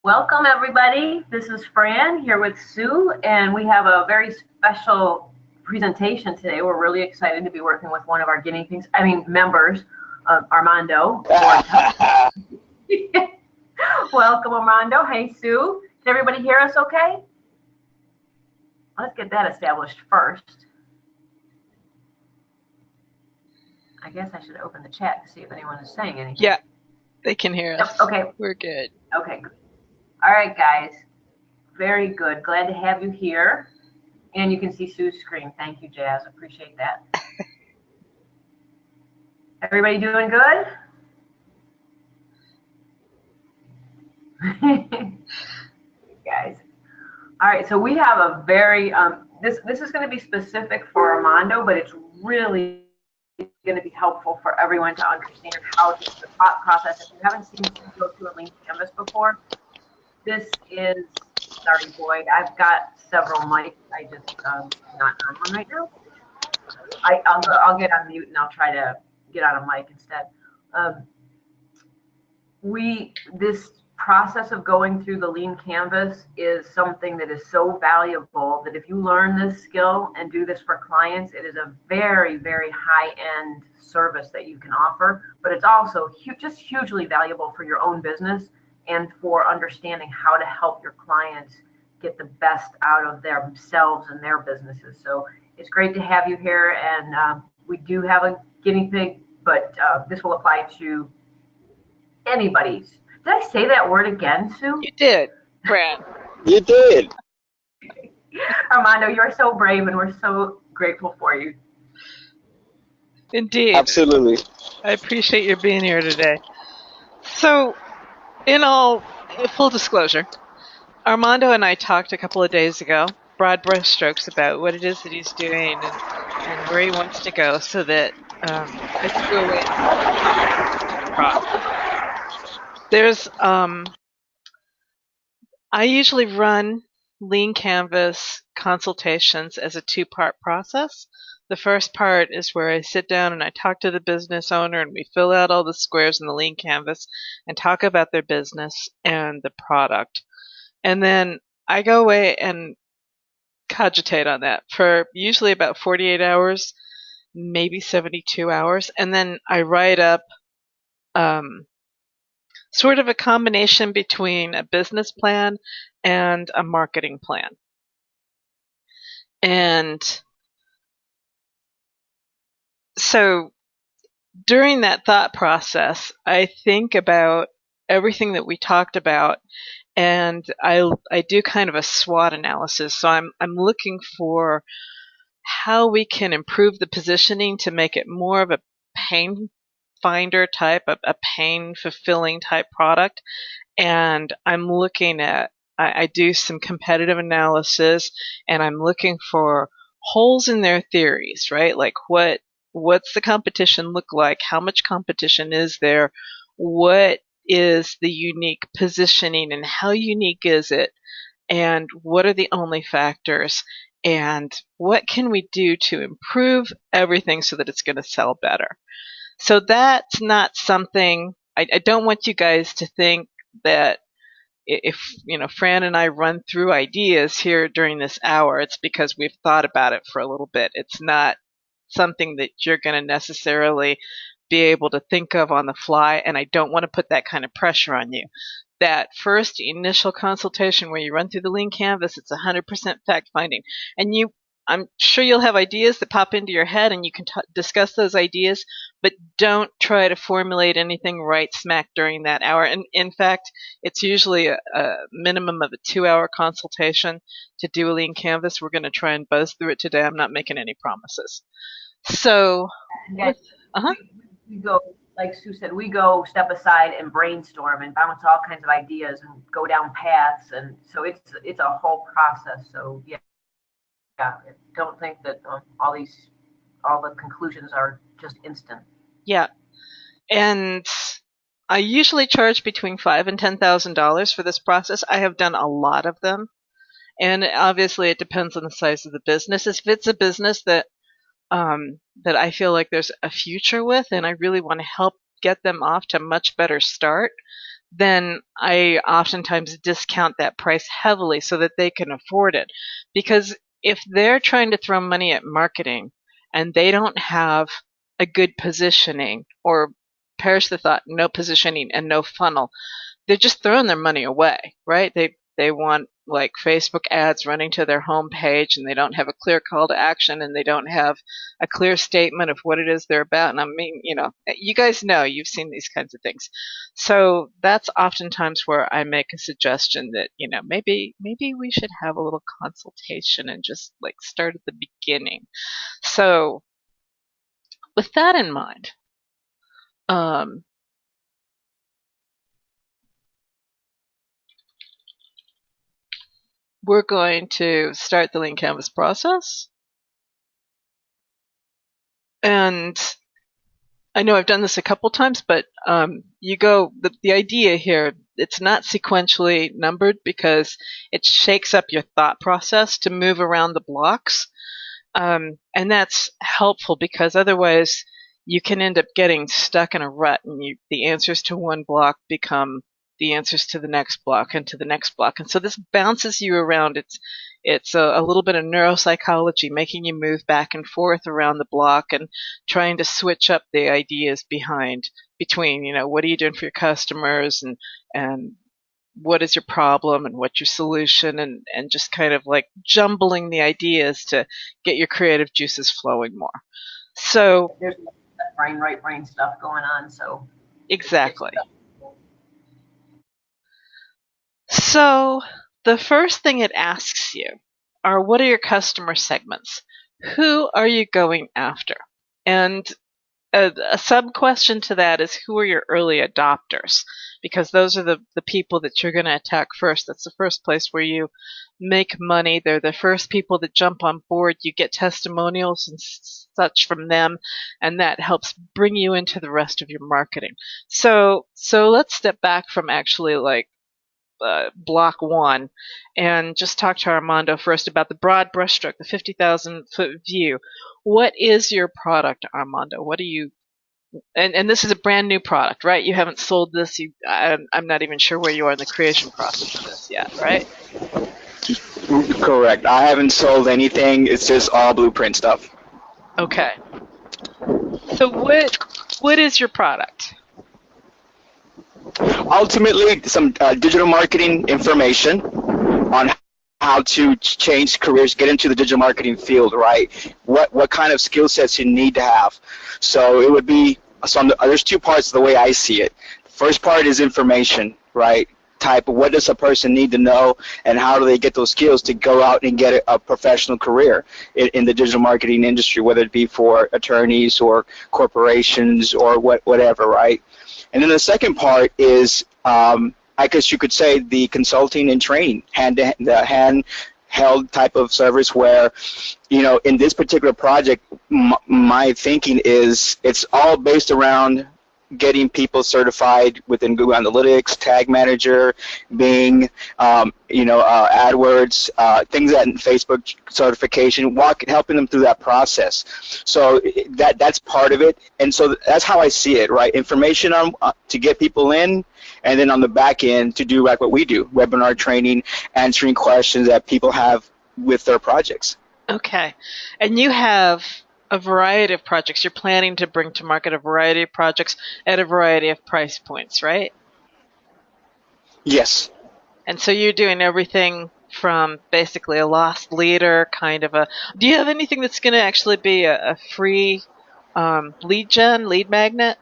Welcome, everybody. This is Fran here with Sue, and we have a very special presentation today. We're really excited to be working with one of our members, Armando. Welcome, Armando. Hey, Sue. Can everybody hear us okay? Let's get that established first. I guess I should open the chat to see if anyone is saying anything. Yeah, they can hear us. Okay. We're good. Okay. All right, guys. Very good. Glad to have you here. And you can see Sue's screen. Thank you, Jazz. Appreciate that. Everybody doing good? Guys. All right, so we have a very, this is going to be specific for Armando, but it's really going to be helpful for everyone to understand how the thought process. If you haven't seen me go through a lean canvas before, this is, sorry, Boyd, I've got several mics. I just not on one right now. I'll get on mute and I'll try to get on a mic instead. This process of going through the lean canvas is something that is so valuable that if you learn this skill and do this for clients, it is a very, very high-end service that you can offer, but it's also just hugely valuable for your own business and for understanding how to help your clients get the best out of themselves and their businesses. So it's great to have you here, and we do have a guinea pig, but this will apply to anybody's. Did I say that word again, Sue? You did, Fran. You did. Armando, you're so brave, and we're so grateful for you. Indeed. Absolutely. I appreciate your being here today. So, in all full disclosure, Armando and I talked a couple of days ago, broad brushstrokes, about what it is that he's doing and where he wants to go, so that I can go away. There's I usually run lean canvas consultations as a two-part process. The first part is where I sit down and I talk to the business owner and we fill out all the squares in the lean canvas and talk about their business and the product. And then I go away and cogitate on that for usually about 48 hours, maybe 72 hours. And then I write up sort of a combination between a business plan and a marketing plan. And so during that thought process, I think about everything that we talked about, and I do kind of a SWOT analysis. So I'm looking for how we can improve the positioning to make it more of a pain finder type, a pain fulfilling type product. And I'm looking at, I do some competitive analysis, and I'm looking for holes in their theories, right? Like what's the competition look like? How much competition is there? What is the unique positioning and how unique is it? And what are the only factors? And what can we do to improve everything so that it's going to sell better? So that's not something, I don't want you guys to think that if, Fran and I run through ideas here during this hour, it's because we've thought about it for a little bit. It's not something that you're going to necessarily be able to think of on the fly, and I don't want to put that kind of pressure on you. That first initial consultation where you run through the lean canvas, it's 100% fact finding. And I'm sure you'll have ideas that pop into your head and you can discuss those ideas, but don't try to formulate anything right smack during that hour. And in fact, it's usually a minimum of a 2-hour consultation to do a lean canvas. We're going to try and buzz through it today. I'm not making any promises. So, we go, like Sue said, we go step aside and brainstorm and bounce all kinds of ideas and go down paths. And so it's a whole process. So yeah, don't think that all the conclusions are just instant. Yeah, and I usually charge between $5,000 and $10,000 for this process. I have done a lot of them, and obviously it depends on the size of the business. If it's a business that I feel like there's a future with, and I really want to help get them off to a much better start, then I oftentimes discount that price heavily so that they can afford it. Because if they're trying to throw money at marketing and they don't have a good positioning, or perish the thought, no positioning and no funnel, they're just throwing their money away, right? They want like Facebook ads running to their home page, and they don't have a clear call to action, and they don't have a clear statement of what it is they're about. And I mean, you guys know, you've seen these kinds of things. So that's oftentimes where I make a suggestion that, maybe we should have a little consultation and just like start at the beginning. So with that in mind, we're going to start the Lean Canvas process. And I know I've done this a couple times, but the idea here, it's not sequentially numbered because it shakes up your thought process to move around the blocks. And that's helpful because otherwise you can end up getting stuck in a rut, and the answers to one block become the answers to the next block and to the next block. And so this bounces you around. It's a little bit of neuropsychology, making you move back and forth around the block and trying to switch up the ideas between, what are you doing for your customers, and what is your problem and what's your solution, and just kind of like jumbling the ideas to get your creative juices flowing more. So there's brain right brain stuff going on. So exactly. So the first thing it asks you are, what are your customer segments? Who are you going after? And a sub-question to that is, who are your early adopters? Because those are the people that you're going to attack first. That's the first place where you make money. They're the first people that jump on board. You get testimonials and such from them, and that helps bring you into the rest of your marketing. So let's step back from actually like block one and just talk to Armando first about the broad brushstroke, the 50,000-foot view. What is your product, Armando? What do you, and this is a brand new product, right? You haven't sold this. I'm not even sure where you are in the creation process of this yet, right? Correct. I haven't sold anything. It's just all blueprint stuff. Okay. So what is your product? Ultimately, some digital marketing information on how to change careers, get into the digital marketing field, right? What kind of skill sets you need to have. So it would be, there's two parts of the way I see it. First part is information, right? Type of what does a person need to know, and how do they get those skills to go out and get a professional career in the digital marketing industry, whether it be for attorneys or corporations or whatever, right? And then the second part is, I guess you could say, the consulting and training, the handheld type of service where, in this particular project, my thinking is it's all based around getting people certified within Google Analytics, Tag Manager, Bing, AdWords, things that Facebook certification, helping them through that process. So that's part of it, and so that's how I see it, right? Information on to get people in, and then on the back end to do like what we do, webinar training, answering questions that people have with their projects. Okay, and you have a variety of projects. You're planning to bring to market a variety of projects at a variety of price points, right? Yes. And so you're doing everything from basically a lost leader kind of a... Do you have anything that's going to actually be a free lead magnet?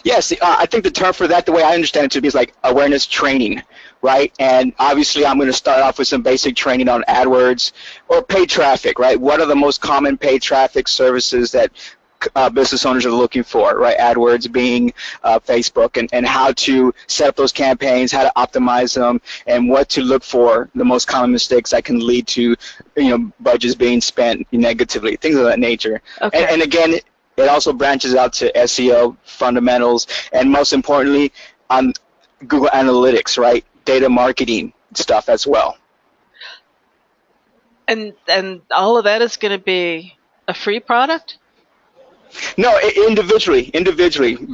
Yes, I think the term for that, the way I understand it to be, is like awareness training, right? And obviously I'm going to start off with some basic training on AdWords or paid traffic, right? What are the most common paid traffic services that business owners are looking for, right? AdWords, Bing, Facebook, and how to set up those campaigns, how to optimize them, and what to look for, the most common mistakes that can lead to, budgets being spent negatively, things of that nature. Okay. And again, it also branches out to SEO fundamentals, and most importantly, on Google Analytics, right? Data marketing stuff as well. And all of that is going to be a free product? No, individually,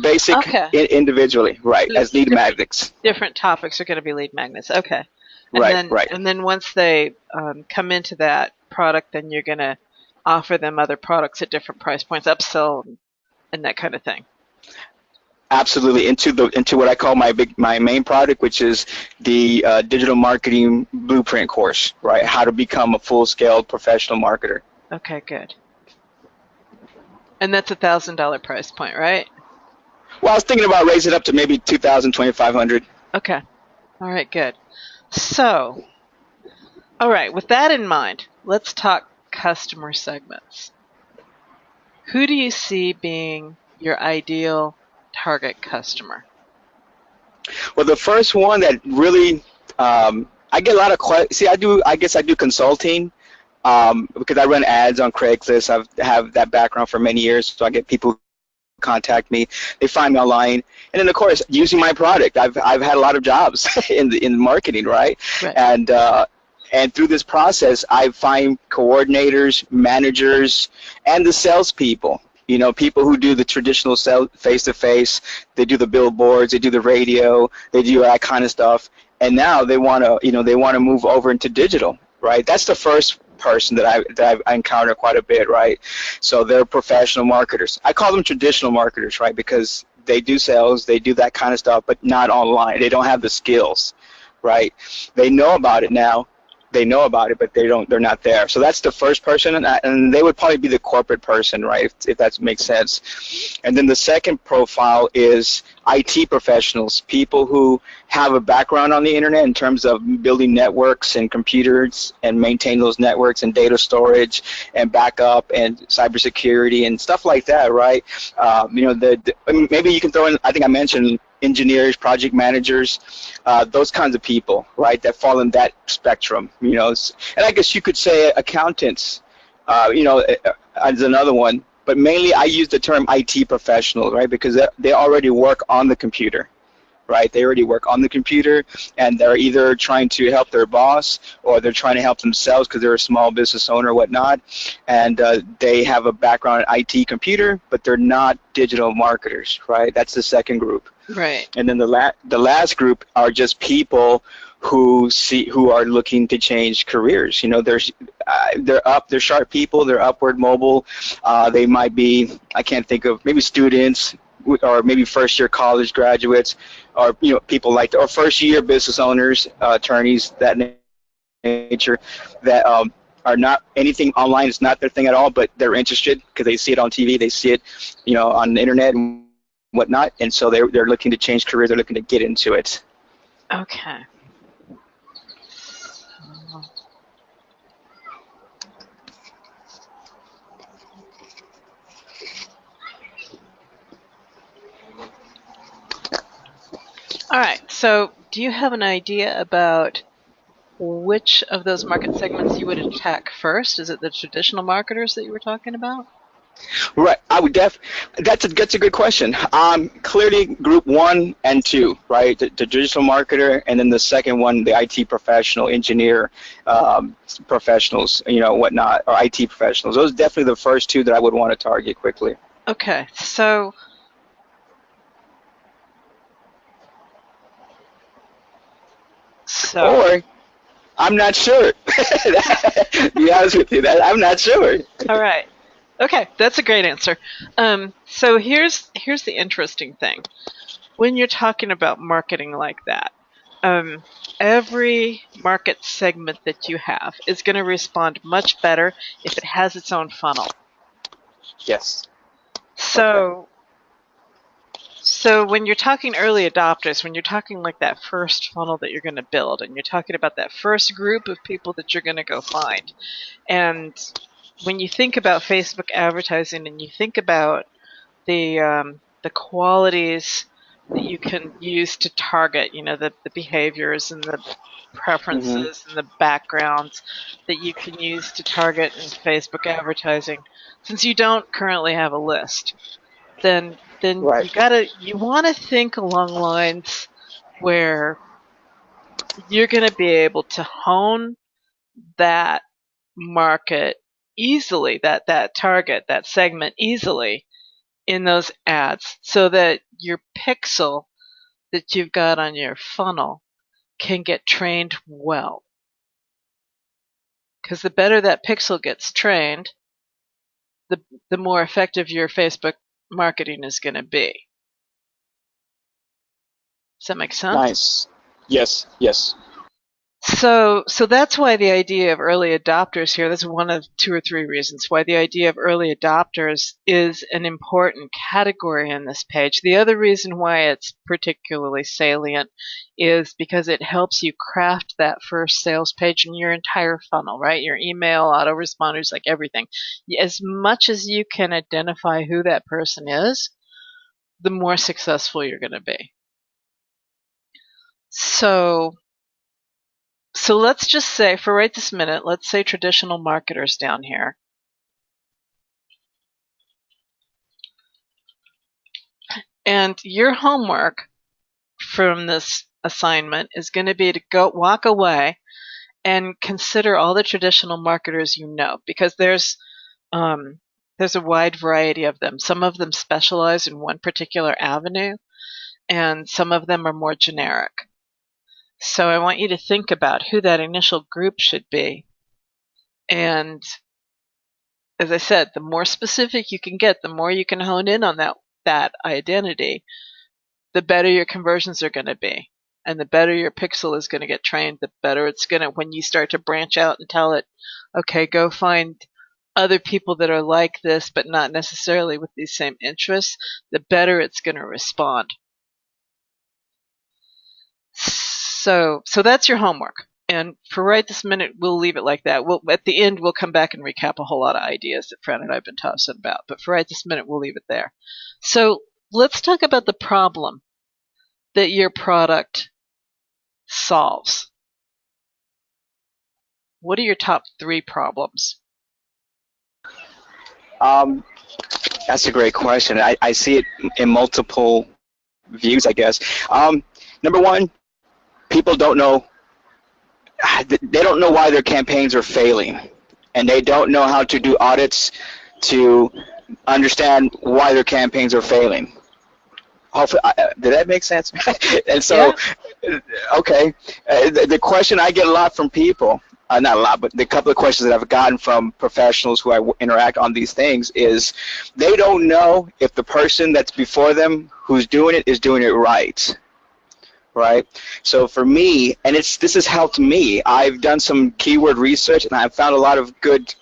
basic Okay. individually, right, So as lead different magnets. different topics are going to be lead magnets. Okay. Right, right. And then once they come into that product, then you're going to offer them other products at different price points, upsell and that kind of thing. Absolutely, into what I call my main product, which is the digital marketing blueprint course, right? How to become a full scale professional marketer. Okay, good. And that's $1,000 price point, right? Well, I was thinking about raising it up to maybe 2,000, 2,500. Okay. All right, good. So, all right, with that in mind, let's talk customer segments. Who do you see being your ideal target customer? Well, the first one that really, I get a lot of questions. See, I guess I do consulting because I run ads on Craigslist. Have that background for many years, so I get people who contact me. They find me online, and then of course, using my product, I've had a lot of jobs in marketing, right? Right. And through this process, I find coordinators, managers, and the salespeople. You know, people who do the traditional sell face-to-face, they do the billboards, they do the radio, they do that kind of stuff, and now they want to, they want to move over into digital, right? That's the first person that I encounter quite a bit, right? So they're professional marketers. I call them traditional marketers, right? Because they do sales, they do that kind of stuff, but not online. They don't have the skills, right? They know about it now. They know about it, but they're not there. So that's the first person, and they would probably be the corporate person, right, if that makes sense. And then the second profile is IT professionals, people who have a background on the internet in terms of building networks and computers and maintain those networks and data storage and backup and cybersecurity and stuff like that, right? Maybe you can throw in, I think I mentioned engineers, project managers, those kinds of people, right, that fall in that spectrum, and I guess you could say accountants, as another one, but mainly I use the term IT professional, right, because they already work on the computer, right? They already work on the computer, and they're either trying to help their boss or they're trying to help themselves because they're a small business owner or whatnot, and they have a background in IT computer, but they're not digital marketers, right? That's the second group. Right. And then the last group are just people who are looking to change careers. They're sharp people. They're upward mobile. They might be, I can't think of, maybe students or maybe first-year college graduates, or people like that, or first-year business owners, attorneys, that nature, that are not anything online. Is not their thing at all, but they're interested because they see it on TV, they see it, on the internet and whatnot, and so they're looking to change careers. They're looking to get into it. Okay. All right. So, do you have an idea about which of those market segments you would attack first? Is it the traditional marketers that you were talking about? Right. I would that's a good question. Clearly group 1 and 2, right? The digital marketer, and then the second one, the IT professional, engineer professionals, whatnot, or IT professionals. Those are definitely the first two that I would want to target quickly. Okay. So or I'm not sure. To be honest with you, I'm not sure. All right. Okay, that's a great answer. So here's the interesting thing. When you're talking about marketing like that, every market segment that you have is going to respond much better if it has its own funnel. Yes. So when you're talking early adopters, when you're talking like that first funnel that you're going to build, and you're talking about that first group of people that you're going to go find, and when you think about Facebook advertising and you think about the qualities that you can use to target, the behaviors and the preferences and the backgrounds that you can use to target in Facebook advertising, since you don't currently have a list, then Right. you want to think along lines where you're going to be able to hone that market easily, that target, that segment easily, in those ads so that your pixel that you've got on your funnel can get trained well. Because the better that pixel gets trained, the more effective your Facebook marketing is going to be. Does that make sense? Nice. Yes, yes. So that's why the idea of early adopters here, that's one of 2 or 3 reasons why the idea of early adopters is an important category in this page. The other reason why it's particularly salient is because it helps you craft that first sales page in your entire funnel, right? Your email, autoresponders, like everything. As much as you can identify who that person is, the more successful you're going to be. So let's just say, for right this minute, let's say traditional marketers down here. And your homework from this assignment is going to be to go walk away and consider all the traditional marketers you know, because there's a wide variety of them. Some of them specialize in one particular avenue, and some of them are more generic. So I want you to think about who that initial group should be. And as I said, the more specific you can get, the more you can hone in on that identity, the better your conversions are going to be. And the better your pixel is going to get trained, the better it's going to, when you start to branch out and tell it, okay, go find other people that are like this, but not necessarily with these same interests, the better it's going to respond. So that's your homework. And for right this minute, we'll leave it like that. At the end, we'll come back and recap a whole lot of ideas that Fran and I have been tossing about. But for right this minute, we'll leave it there. So let's talk about the problem that your product solves. What are your top 3 problems? That's a great question. I see it in multiple views, I guess. Number 1, people don't know. They don't know why their campaigns are failing, and they don't know how to do audits to understand why their campaigns are failing. Hopefully, did that make sense? And so, yeah. Okay, the question I get a lot from people, not a lot, but the couple of questions that I've gotten from professionals who I interact on these things is they don't know if the person that's before them who's doing it is doing it right. Right? So for me, and this has helped me, I've done some keyword research and I've found a lot of good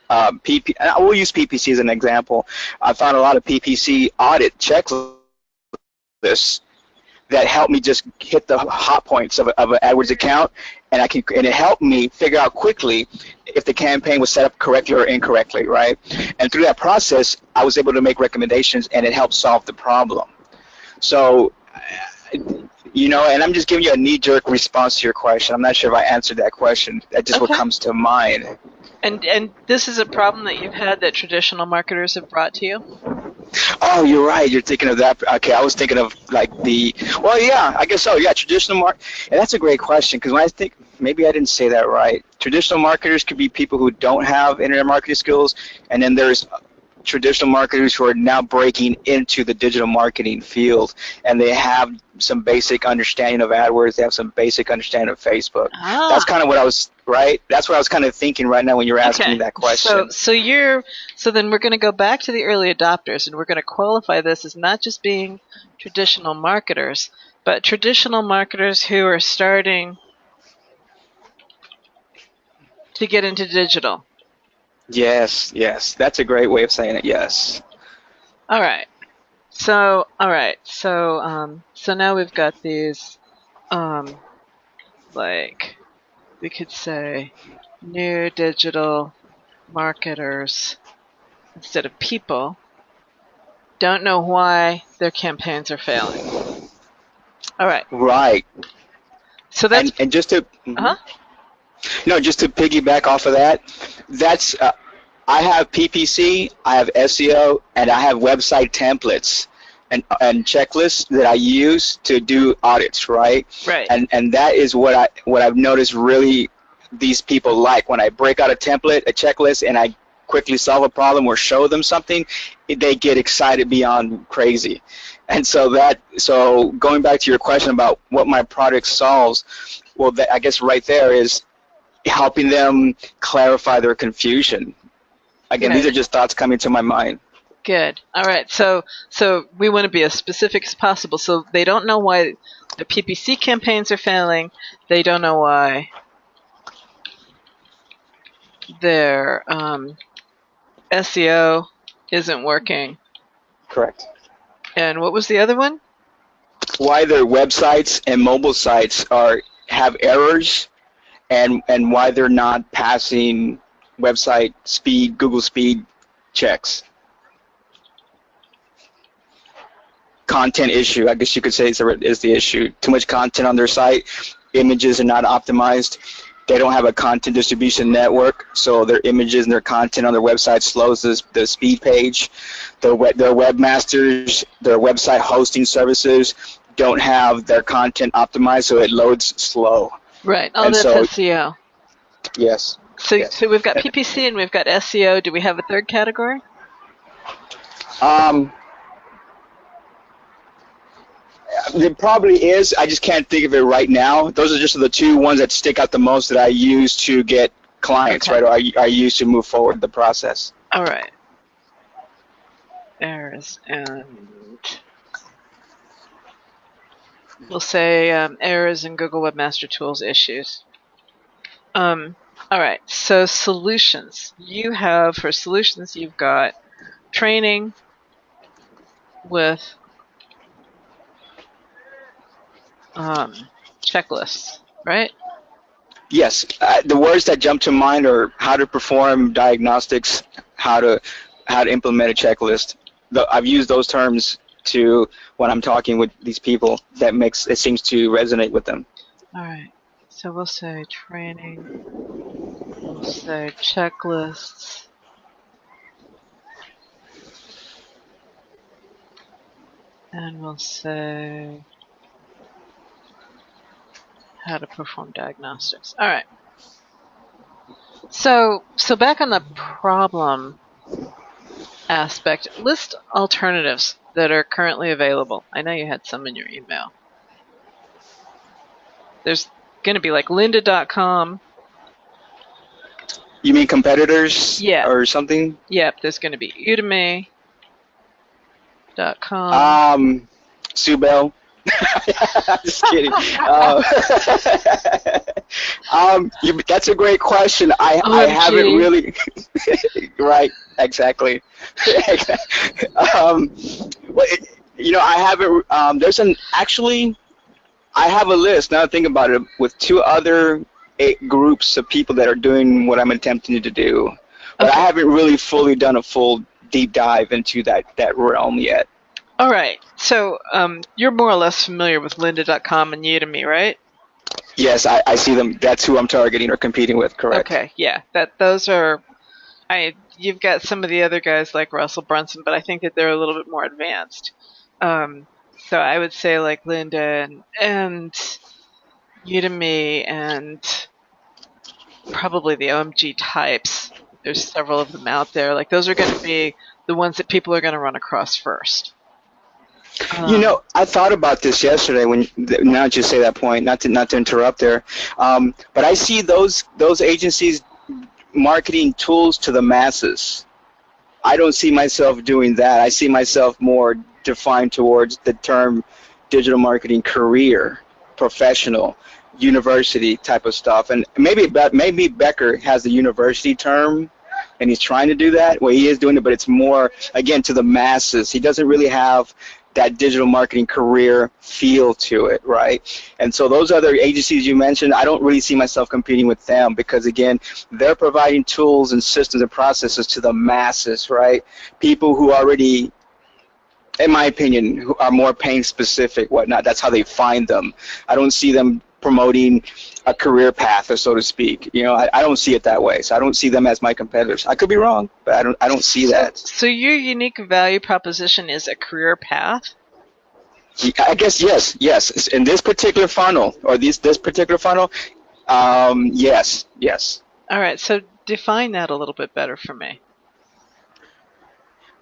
PP, I will use PPC as an example. I found a lot of PPC audit checklists that help me just hit the hot points of an AdWords account, and it helped me figure out quickly if the campaign was set up correctly or incorrectly, right? And through that process, I was able to make recommendations, and it helped solve the problem. So, you know, and I'm just giving you a knee-jerk response to your question. I'm not sure if I answered that question. That's just what comes to mind. And this is a problem that you've had that traditional marketers have brought to you? Oh, you're right. You're thinking of that. Okay, I was thinking of like well, yeah, I guess so. Yeah, traditional and that's a great question, because when I think, maybe I didn't say that right. Traditional marketers could be people who don't have internet marketing skills, and then there's traditional marketers who are now breaking into the digital marketing field, and they have some basic understanding of AdWords, they have some basic understanding of Facebook. That's kind of what I was, right? That's what I was kind of thinking right now when you were asking me that question. So then we're going to go back to the early adopters, and we're going to qualify this as not just being traditional marketers, but traditional marketers who are starting to get into digital. Yes, yes, that's a great way of saying it. Yes. All right. So now we've got these, like we could say, new digital marketers instead of people don't know why their campaigns are failing. All right. Right. So that's and just to. No, just to piggyback off of that, that's I have PPC, I have SEO, and I have website templates and checklists that I use to do audits, right? Right. And that is what I've noticed really these people like. When I break out a template, a checklist, and I quickly solve a problem or show them something, they get excited beyond crazy. And so going back to your question about what my product solves, well, I guess right there is helping them clarify their confusion. Again, Good. these are just thoughts coming to my mind. Good. All right. So we want to be as specific as possible. So they don't know why the PPC campaigns are failing. They don't know why their SEO isn't working. Correct. And what was the other one? Why their websites and mobile sites have errors, and why they're not passing website speed, Google speed checks. Content issue, I guess you could say, is the issue. Too much content on their site. Images are not optimized. They don't have a content distribution network, so their images and their content on their website slows the speed page. Their webmasters, their website hosting services don't have their content optimized, so it loads slow. Right. Oh, And that's so, SEO. yes. So, Yes. so we've got PPC and we've got SEO. Do we have a third category? There probably is. I just can't think of it right now. Those are just the two ones that stick out the most that I use to get clients, Okay. right? Or I use to move forward the process. All right. Errors and we'll say errors in Google Webmaster Tools issues. All right. So solutions. For solutions, you've got training with checklists, right? Yes. The words that jump to mind are how to perform diagnostics, how to implement a checklist. I've used those terms when I'm talking with these people. It seems to resonate with them. All right. So we'll say training. We'll say checklists. And we'll say how to perform diagnostics. All right. So back on the problem aspect, list alternatives that are currently available. I know you had some in your email. There's going to be like lynda.com. You mean competitors? Yeah. Or something? Yep, there's going to be udemy.com. Subel. Just kidding. That's a great question. I haven't really. Right. Exactly. I haven't. I have a list now. Think about it, with two other groups of people that are doing what I'm attempting to do, but Okay. I haven't really fully done a full deep dive into that realm yet. All right. So you're more or less familiar with lynda.com and Udemy, right? Yes, I see them. That's who I'm targeting or competing with. Correct. Okay. Yeah. Those are. You've got some of the other guys like Russell Brunson, but I think that they're a little bit more advanced. So I would say like Lynda and Udemy and probably the OMG types. There's several of them out there. Like those are going to be the ones that people are going to run across first. I thought about this yesterday. Now that you say that point, not to interrupt there, but I see those agencies marketing tools to the masses. I don't see myself doing that. I see myself more defined towards the term digital marketing career, professional, university type of stuff. And maybe Becker has the university term, and he's trying to do that. Well, he is doing it, but it's more, again, to the masses. He doesn't really have that digital marketing career feel to it, right? And so those other agencies you mentioned, I don't really see myself competing with them because, again, they're providing tools and systems and processes to the masses, right? People who already, in my opinion, who are more pain specific, whatnot. That's how they find them. I don't see them promoting a career path, or so to speak. I don't see it that way. So I don't see them as my competitors. I could be wrong, but I don't see that. So your unique value proposition is a career path? I guess yes. In this particular funnel, or this particular funnel, yes. All right. So define that a little bit better for me.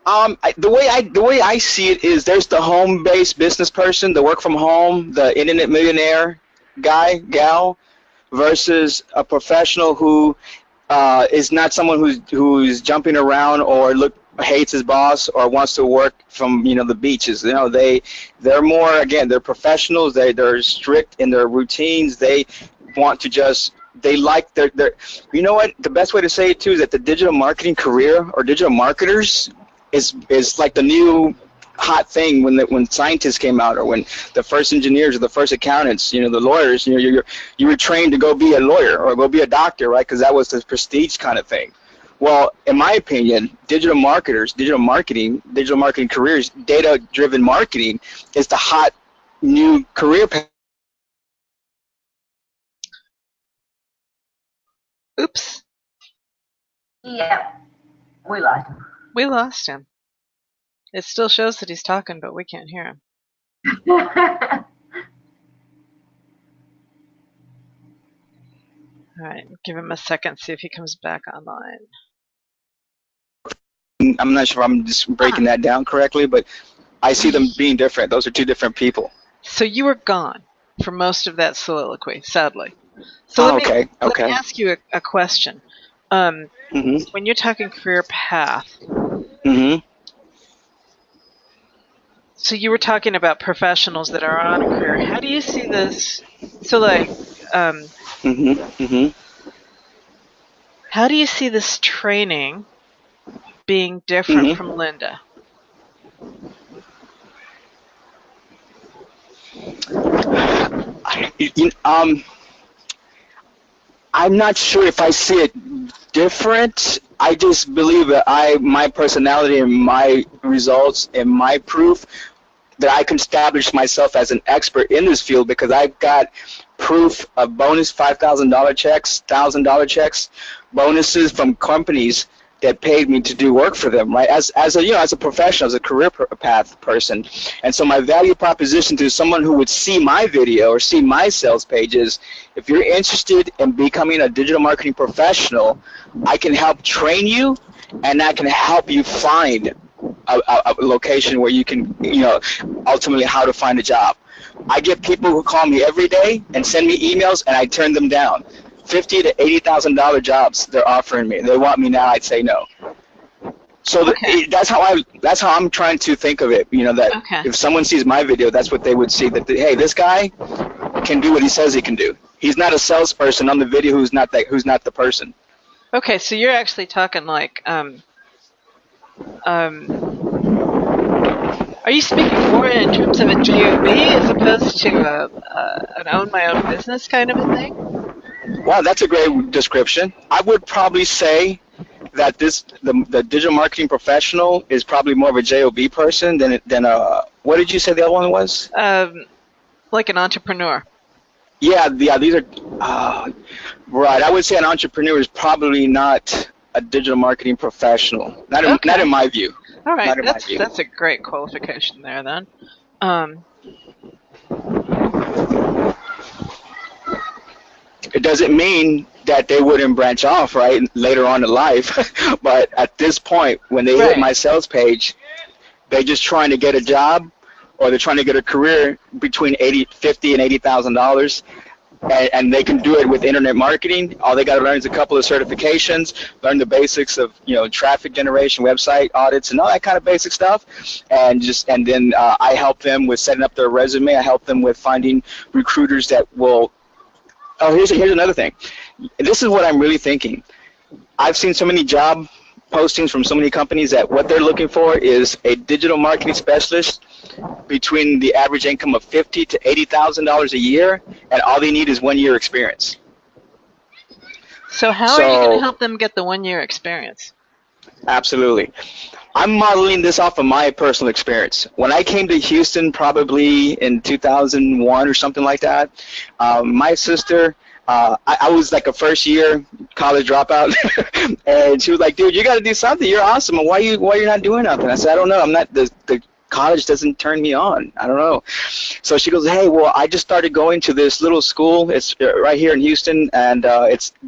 The way I see it is there's the home-based business person, the work from home, the internet millionaire guy, gal, versus a professional who is not someone who's jumping around or hates his boss or wants to work from the beaches. They're more, again, they're professionals. They're strict in their routines. They want to just, they like their you know what, the best way to say it too is that the digital marketing career or digital marketers is like the new hot thing when scientists came out, or when the first engineers or the first accountants, the lawyers. You were trained to go be a lawyer or go be a doctor, right? Because that was the prestige kind of thing. Well, in my opinion, digital marketers, digital marketing careers, data-driven marketing is the hot new career path. Oops. Yeah, we lost him. We lost him. It still shows that he's talking, but we can't hear him. All right, give him a second, see if he comes back online. I'm not sure if I'm just breaking that down correctly, but I see them being different. Those are two different people. So you were gone for most of that soliloquy, sadly. So let me ask you a question. When you're talking career path, so you were talking about professionals that are on a career. How do you see this? So like, how do you see this training being different from Linda? I'm not sure if I see it different. I just believe that my personality and my results and my proof that I can establish myself as an expert in this field, because I've got proof of bonus $5,000 checks, $1,000 checks, bonuses from companies that paid me to do work for them, right? As a professional, as a career path person. And so my value proposition to someone who would see my video or see my sales page is, if you're interested in becoming a digital marketing professional, I can help train you, and I can help you find a location where you can, ultimately how to find a job. I get people who call me every day and send me emails, and I turn them down. $50,000 to $80,000 jobs they're offering me. They want me now. I'd say no. So that's how I'm trying to think of it. That if someone sees my video, that's what they would see. That hey, this guy can do what he says he can do. He's not a salesperson on the video who's not the person. Okay, so you're actually talking like, are you speaking more in terms of a JOB as opposed to an own my own business kind of a thing? Wow, that's a great description. I would probably say that the digital marketing professional is probably more of a JOB person than a, what did you say the other one was? Like an entrepreneur. Yeah, these are right. I would say an entrepreneur is probably not a digital marketing professional. Not in my view. All right, that's a great qualification there then. It doesn't mean that they wouldn't branch off, right, later on in life. But at this point, when they hit my sales page, they're just trying to get a job, or they're trying to get a career between $50,000 and $80,000, and they can do it with internet marketing. All they got to learn is a couple of certifications, learn the basics of traffic generation, website audits, and all that kind of basic stuff, and then I help them with setting up their resume. I help them with finding recruiters that will. Oh, here's another thing. This is what I'm really thinking. I've seen so many job postings from so many companies that what they're looking for is a digital marketing specialist between the average income of $50,000 to $80,000 a year, and all they need is 1 year experience. So how are you going to help them get the 1 year experience? Absolutely. I'm modeling this off of my personal experience. When I came to Houston, probably in 2001 or something like that, my sister, I was like a first-year college dropout, and she was like, "Dude, you got to do something. You're awesome. And why you're not doing nothing?" I said, "I don't know. I'm not the college doesn't turn me on. I don't know." So she goes, "Hey, well, I just started going to this little school. It's right here in Houston, and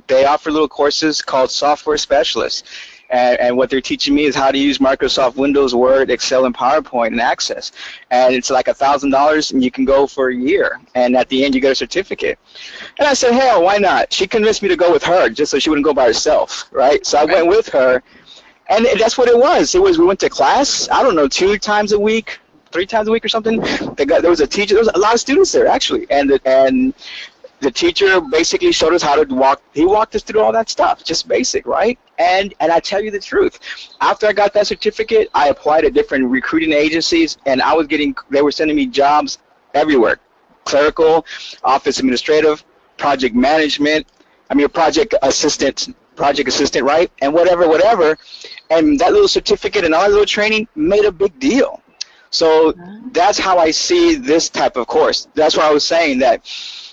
they offer little courses called software specialists. And what they're teaching me is how to use Microsoft Windows, Word, Excel, and PowerPoint and Access. And it's like $1,000, and you can go for a year. And at the end, you get a certificate. And I said, hell, why not? She convinced me to go with her just so she wouldn't go by herself, right? So I went with her, and that's what it was. We went to class, I don't know, 2 times a week, 3 times a week or something. There was a teacher. There was a lot of students there, actually. And the teacher basically showed us how to walk. He walked us through all that stuff, just basic, right? And I tell you the truth, after I got that certificate, I applied to different recruiting agencies, and they were sending me jobs everywhere: clerical, office administrative, project management. Project assistant, right? And whatever. And that little certificate and all that little training made a big deal. So that's how I see this type of course. That's why I was saying that,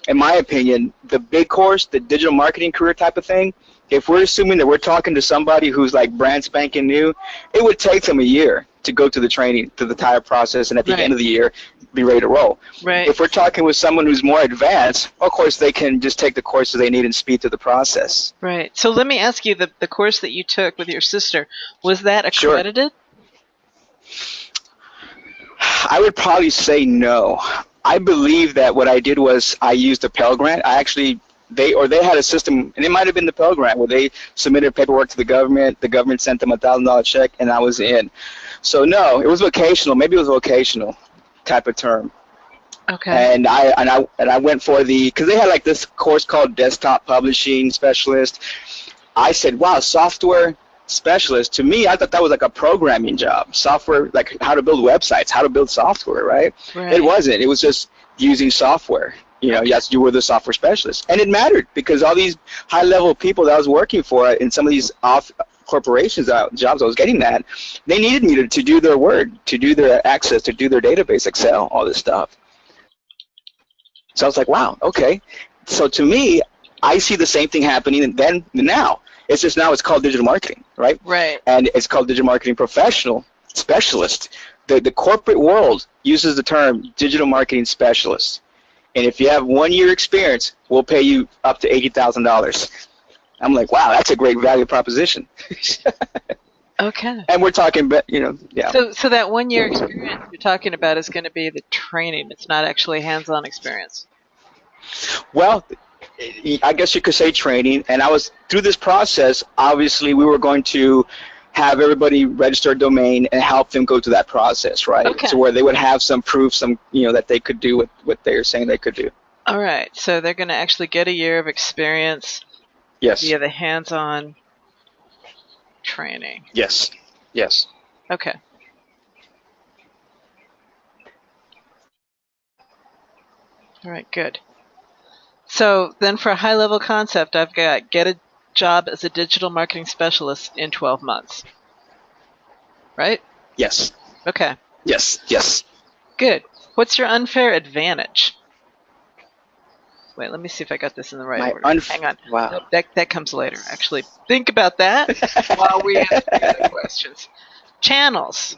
in my opinion, the big course, the digital marketing career type of thing, if we're assuming that we're talking to somebody who's like brand spanking new, it would take them a year to go through the training, through the entire process, and at the end of the year, be ready to roll. Right. If we're talking with someone who's more advanced, of course, they can just take the courses they need and speed through the process. Right. So let me ask you, the course that you took with your sister, was that accredited? Sure. I would probably say no. I believe that what I did was I used a Pell Grant. They had a system, and it might have been the Pell Grant, where they submitted paperwork to the government sent them a $1,000 check, and I was in. So no, it was vocational. Maybe it was vocational type of term. Okay. And I went for because they had like this course called Desktop Publishing Specialist. I said, wow, software specialist. To me, I thought that was like a programming job. Software, like how to build websites, how to build software, right? It wasn't. It was just using software. Yes, you were the software specialist. And it mattered because all these high-level people that I was working for in some of these corporations, jobs I was getting at, they needed me to do their work, to do their access, to do their database, Excel, all this stuff. So I was like, wow, okay. So to me, I see the same thing happening then and now. It's just now it's called digital marketing, right? Right. And it's called digital marketing professional specialist. The corporate world uses the term digital marketing specialist. And if you have 1 year experience, we'll pay you up to $80,000. I'm like, wow, that's a great value proposition. Okay. And we're talking, yeah. So that 1 year experience you're talking about is going to be the training. It's not actually hands-on experience. Well, I guess you could say training. And through this process, obviously we were going to have everybody register a domain and help them go through that process, right? Okay. So where they would have some proof, that they could do what they're saying they could do. All right. So they're going to actually get a year of experience. Yes. Via the hands-on training. Yes. Yes. Okay. All right, good. So then for a high-level concept, I've got get a job as a digital marketing specialist in 12 months. Right? Yes. Okay. Yes. Yes. Good. What's your unfair advantage? Wait, let me see if I got this in the right order. Hang on. Wow. Nope, that comes later. Actually, think about that while we answer the other questions. Channels.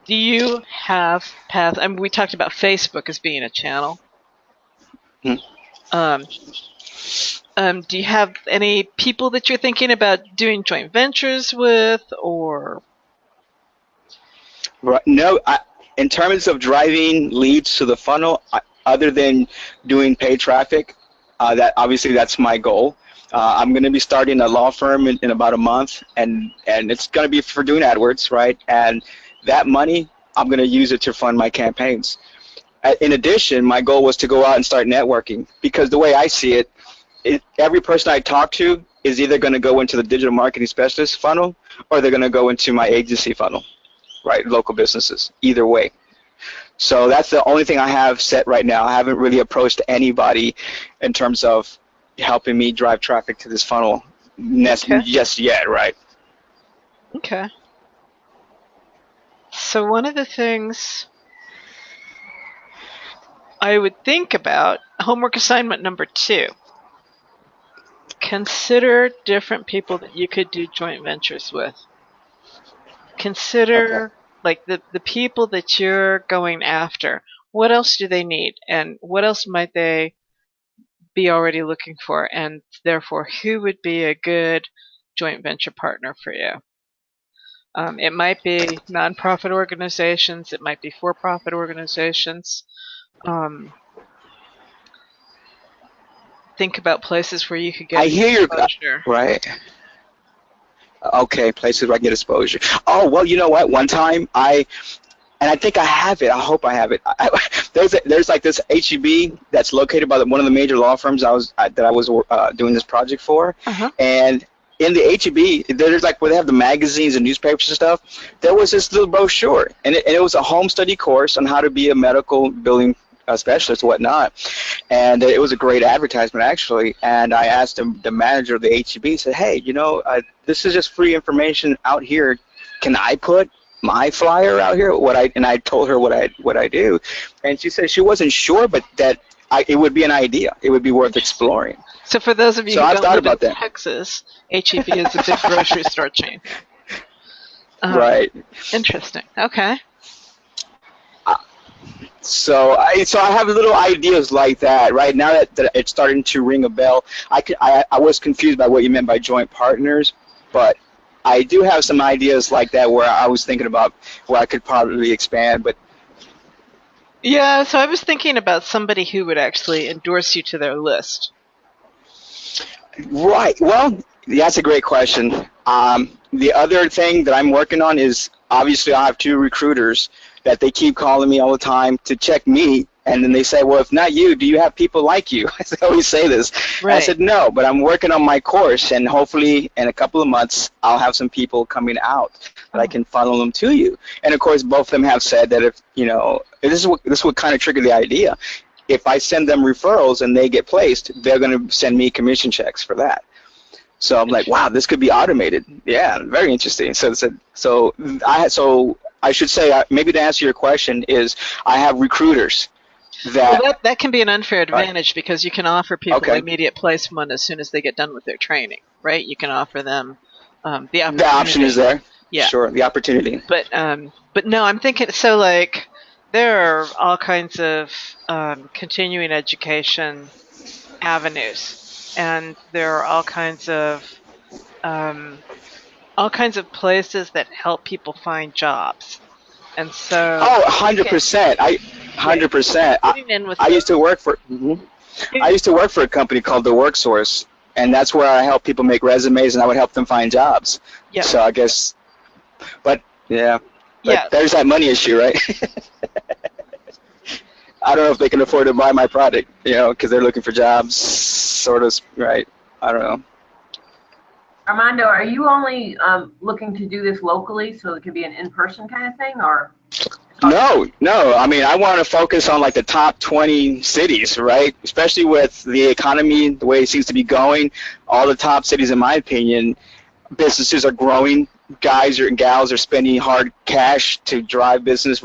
Do you have paths? We talked about Facebook as being a channel. Do you have any people that you're thinking about doing joint ventures with, or? No. In terms of driving leads to the funnel, other than doing paid traffic, that's my goal. I'm going to be starting a law firm in about a month, and it's going to be for doing AdWords, right? And that money, I'm going to use it to fund my campaigns. In addition, my goal was to go out and start networking, because the way I see it, every person I talk to is either going to go into the digital marketing specialist funnel or they're going to go into my agency funnel, right? Local businesses, either way. So that's the only thing I have set right now. I haven't really approached anybody in terms of helping me drive traffic to this funnel just yet, right? Okay. So one of the things I would think about, homework assignment number 2, consider different people that you could do joint ventures with. Consider like the people that you're going after. What else do they need, and what else might they be already looking for, and therefore who would be a good joint venture partner for you. It might be nonprofit organizations. It might be for-profit organizations. Think about places where you could get I hear you, exposure. right? Okay, places where I get exposure. Oh, well, you know what? One time and I think I have it. I hope I have it. There's like this HEB that's located by one of the major law firms that I was doing this project for, and in the HEB, there's like where they have the magazines and newspapers and stuff. There was this little brochure, and it was a home study course on how to be a medical billing specialist and whatnot, and it was a great advertisement actually. And I asked the manager of the HEB, said, "Hey, this is just free information out here. Can I put my flyer out here?" And I told her what I do, and she said she wasn't sure, but that it would be an idea. It would be worth exploring. So for those of you who I've don't live in that. Texas, HEB is a big grocery store chain. Right. Interesting. Okay. So I have little ideas like that. Right now that it's starting to ring a bell. I was confused by what you meant by joint partners, but I do have some ideas like that where I was thinking about where I could probably expand. But yeah, so I was thinking about somebody who would actually endorse you to their list. Right. Well, that's a great question. The other thing that I'm working on is obviously I have 2 recruiters that they keep calling me all the time to check me, and then they say, well, if not you, do you have people like you? I always say this. Right. I said, no, but I'm working on my course, and hopefully in a couple of months I'll have some people coming out that I can funnel them to you. And of course, both of them have said that if, this is what kind of triggered the idea. If I send them referrals and they get placed, they're going to send me commission checks for that. So I'm like, wow, this could be automated. Yeah, very interesting. So I should say, maybe to answer your question is I have recruiters that can be an unfair advantage because you can offer people immediate placement as soon as they get done with their training, right? You can offer them the opportunity. The option is there. Yeah. Sure, the opportunity. But no, I'm thinking, so like there are all kinds of continuing education avenues, and there are all kinds of places that help people find jobs. And so 100%. 100%. I used to work for a company called The Work Source, and that's where I help people make resumes, and I would help them find jobs. Yep. So I guess, but there's that money issue, right? I don't know if they can afford to buy my product, because they're looking for jobs, sort of, right? I don't know. Armando, are you only looking to do this locally so it could be an in-person kind of thing, or? No. I mean, I want to focus on like the top 20 cities, right? Especially with the economy, the way it seems to be going. All the top cities, in my opinion, businesses are growing. Guys or gals are spending hard cash to drive business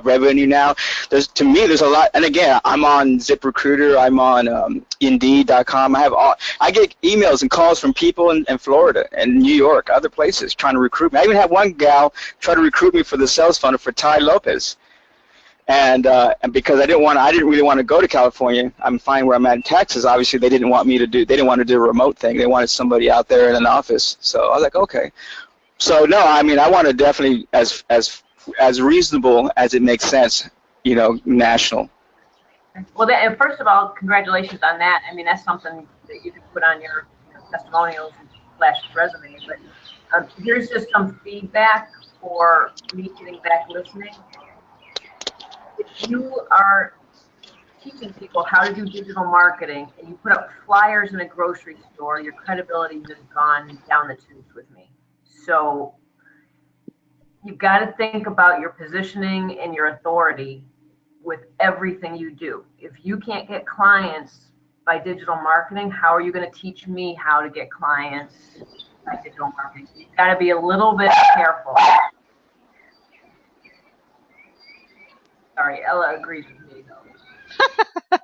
revenue now. There's a lot, and again, I'm on ZipRecruiter, I'm on Indeed.com. I get emails and calls from people in Florida and New York, other places, trying to recruit me. I even had one gal try to recruit me for the sales funnel for Ty Lopez, and because I didn't really want to go to California. I'm fine where I'm at in Texas. Obviously, they didn't want to do a remote thing. They wanted somebody out there in an office. So I was like, okay. So no, I mean, I want to definitely as reasonable as it makes sense, national. Well, first of all, congratulations on that. I mean, that's something that you can put on your testimonials and flash resume. But here's just some feedback for me getting back listening. If you are teaching people how to do digital marketing and you put up flyers in a grocery store, your credibility has gone down the tubes with me. So you've got to think about your positioning and your authority with everything you do. If you can't get clients by digital marketing, how are you going to teach me how to get clients by digital marketing? You've got to be a little bit careful. Sorry, Ella agrees with me, though.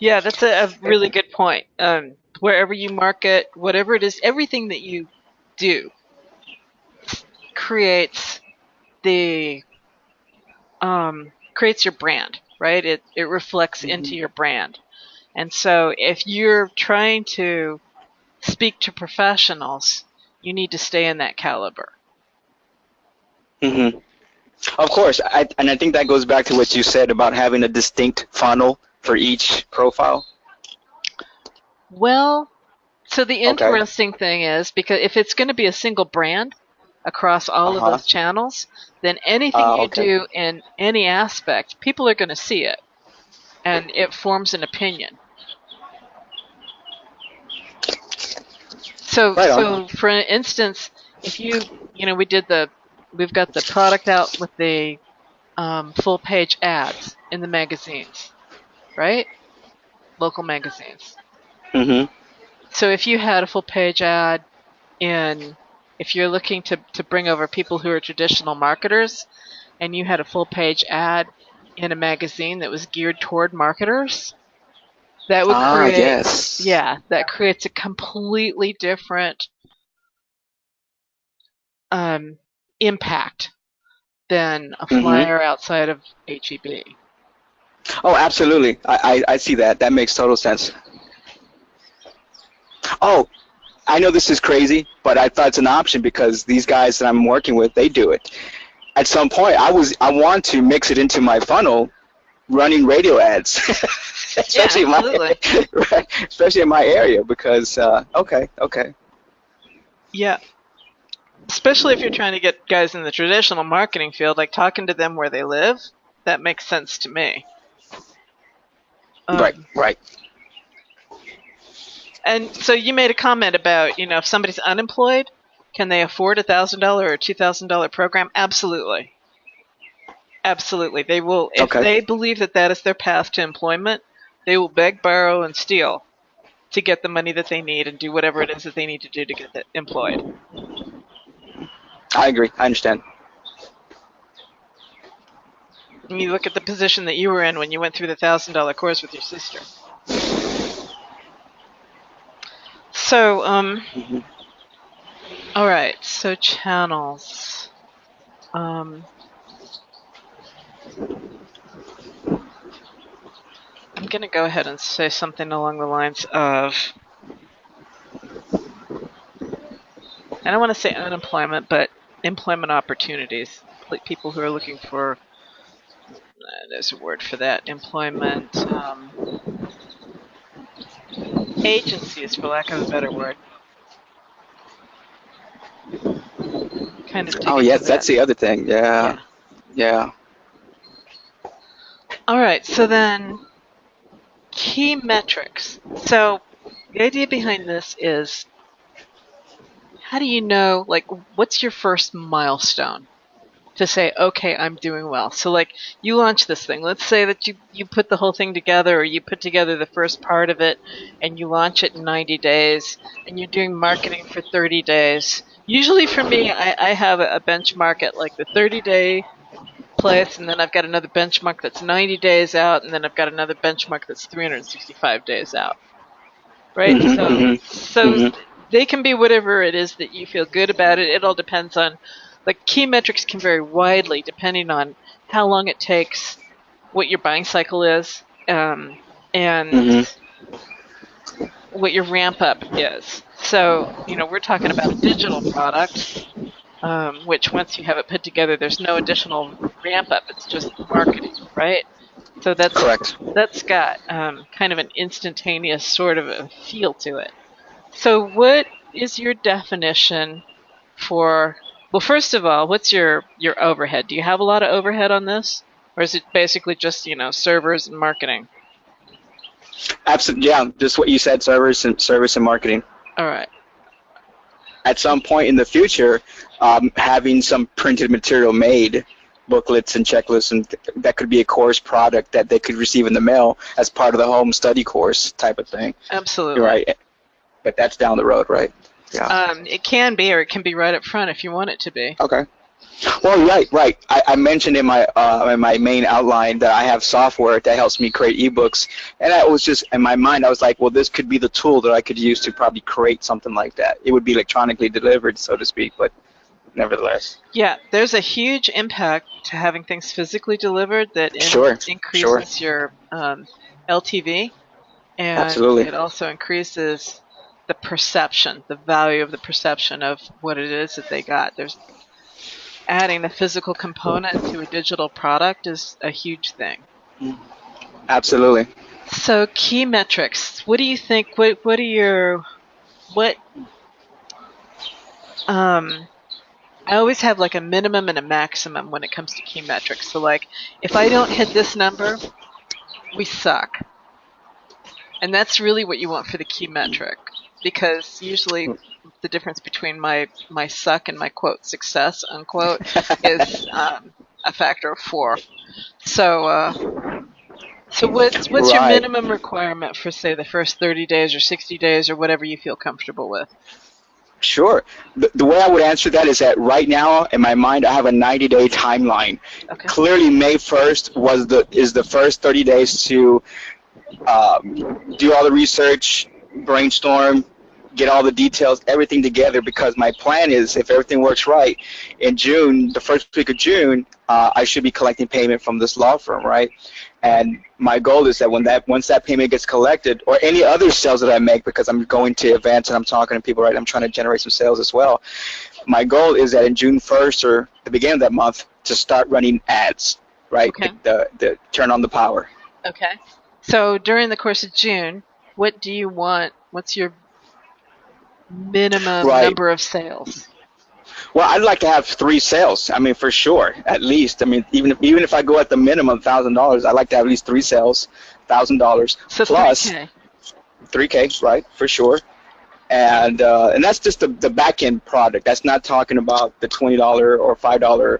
Yeah, that's a really good point. Wherever you market, whatever it is, everything that you do creates your brand, right? It reflects into your brand. And so if you're trying to speak to professionals, you need to stay in that caliber. Mm-hmm. Of course, and I think that goes back to what you said about having a distinct funnel for each profile. Well, so the Okay. interesting thing is, because if it's going to be a single brand across all of Uh-huh. those channels, then anything you Okay. do in any aspect, people are going to see it, and it forms an opinion. So, Right on. so for instance, if we've got the product out with the full page ads in the magazines, right? Local magazines. Mm-hmm. So if you had a full page ad if you're looking to bring over people who are traditional marketers, and you had a full page ad in a magazine that was geared toward marketers, that would Yes. that creates a completely different impact than a Mm-hmm. flyer outside of HEB. Oh, absolutely. I see that. That makes total sense. Oh, I know this is crazy, but I thought it's an option because these guys that I'm working with, they do it. At some point, I want to mix it into my funnel, running radio ads, especially Absolutely. especially in my area because okay. Yeah. Especially if you're trying to get guys in the traditional marketing field, like talking to them where they live, that makes sense to me. Right. And so you made a comment about, if somebody's unemployed, can they afford $1,000 or $2,000 program? Absolutely. Absolutely. They will, if Okay. they believe that is their path to employment, they will beg, borrow, and steal to get the money that they need and do whatever it is that they need to do to get employed. I agree. I understand. And you look at the position that you were in when you went through the $1,000 course with your sister. So, Mm-hmm. all right. So channels. I'm going to go ahead and say something along the lines of, I don't want to say unemployment, but employment opportunities. People who are looking for, there's a word for that, employment agencies, for lack of a better word. Kind of dig Oh, into yes, that. that's the other thing. Yeah. All right, so then key metrics. So the idea behind this is, how do you know, like, what's your first milestone to say, okay, I'm doing well? So, like, you launch this thing. Let's say that you put the whole thing together, or you put together the first part of it, and you launch it in 90 days, and you're doing marketing for 30 days. Usually for me, I have a benchmark at, like, the 30-day place, and then I've got another benchmark that's 90 days out, and then I've got another benchmark that's 365 days out. Right? So they can be whatever it is that you feel good about it. It all depends on, like, key metrics can vary widely depending on how long it takes, what your buying cycle is, and what your ramp up is. So, we're talking about a digital product, which once you have it put together, there's no additional ramp up. It's just marketing, right? So that's Correct. That's got kind of an instantaneous sort of a feel to it. So what is your definition for, well, first of all, what's your overhead? Do you have a lot of overhead on this? Or is it basically just, servers and marketing? Absolutely. Yeah, just what you said, service and marketing. All right. At some point in the future, having some printed material made, booklets and checklists, and that could be a course product that they could receive in the mail as part of the home study course type of thing. Absolutely. You're right. But that's down the road, right? Yeah. It can be, or it can be right up front if you want it to be. Okay. Well, right. I mentioned in my main outline that I have software that helps me create ebooks, and I was just in my mind, I was like, well, this could be the tool that I could use to probably create something like that. It would be electronically delivered, so to speak, but nevertheless. Yeah, there's a huge impact to having things physically delivered that increases your LTV. and Absolutely. it also increases the perception, the value of the perception of what it is that they got. There's adding the physical component to a digital product is a huge thing. Absolutely. So key metrics. What do you think? What are your what? I always have like a minimum and a maximum when it comes to key metrics. So like, if I don't hit this number, we suck. And that's really what you want for the key metric, because usually the difference between my suck and my quote success unquote is a factor of 4. So what's your Right. minimum requirement for, say, the first 30 days or 60 days or whatever you feel comfortable with? Sure. The way I would answer that is that right now in my mind I have a 90-day timeline. Okay. Clearly, May 1st is the first 30 days to do all the research, brainstorm, get all the details, everything together, because my plan is, if everything works right, in June, the first week of June, I should be collecting payment from this law firm, right? And my goal is that once that payment gets collected, or any other sales that I make, because I'm going to events and I'm talking to people, right, I'm trying to generate some sales as well. My goal is that in June 1st or the beginning of that month to start running ads, right? Okay. The turn on the power. Okay. So during the course of June, what do you want? What's your minimum Right. number of sales? Well, I'd like to have 3 sales. I mean, for sure, at least. I mean, even if I go at the minimum $1,000, I'd like to have at least 3 sales, $1,000 So plus 3K. 3K, right? For sure. And that's just the back end product. That's not talking about the $20 or $5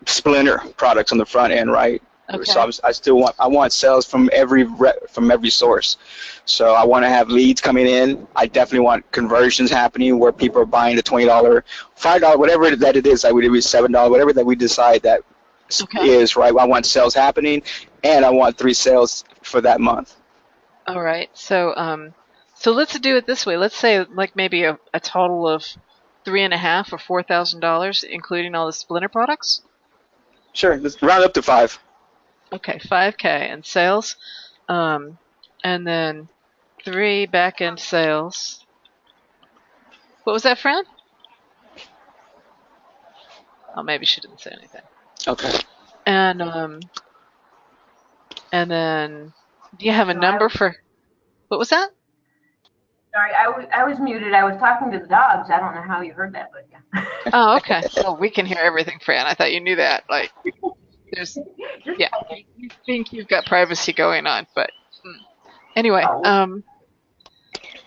splinter products on the front end, right? Okay. So I want sales from every source. So I want to have leads coming in. I definitely want conversions happening where people are buying the $20, $5, whatever that it is. I would do $7, whatever that we decide that is, right. I want sales happening, and I want 3 sales for that month. All right. So so let's do it this way. Let's say like maybe a total of $3,500 or $4,000, including all the splinter products. Sure. Let's round up to 5. Okay, 5K in sales, and then 3 back-end sales. What was that, Fran? Oh, maybe she didn't say anything. Okay. And then, do you have a number for? What was that? Sorry, I was muted. I was talking to the dogs. I don't know how you heard that, but yeah. Oh, okay. Well, we can hear everything, Fran. I thought you knew that. Like, there's, yeah, you think you've got privacy going on, but anyway,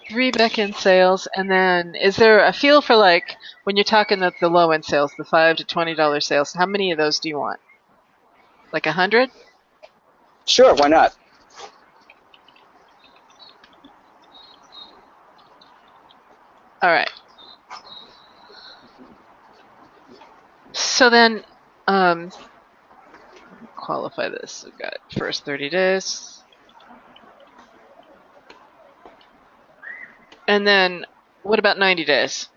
3 back-end sales, and then is there a feel for, like, when you're talking the low-end sales, the $5 to $20 sales, how many of those do you want? Like 100? Sure, why not? All right. So then, qualify this. We've got first 30 days. And then, what about 90 days?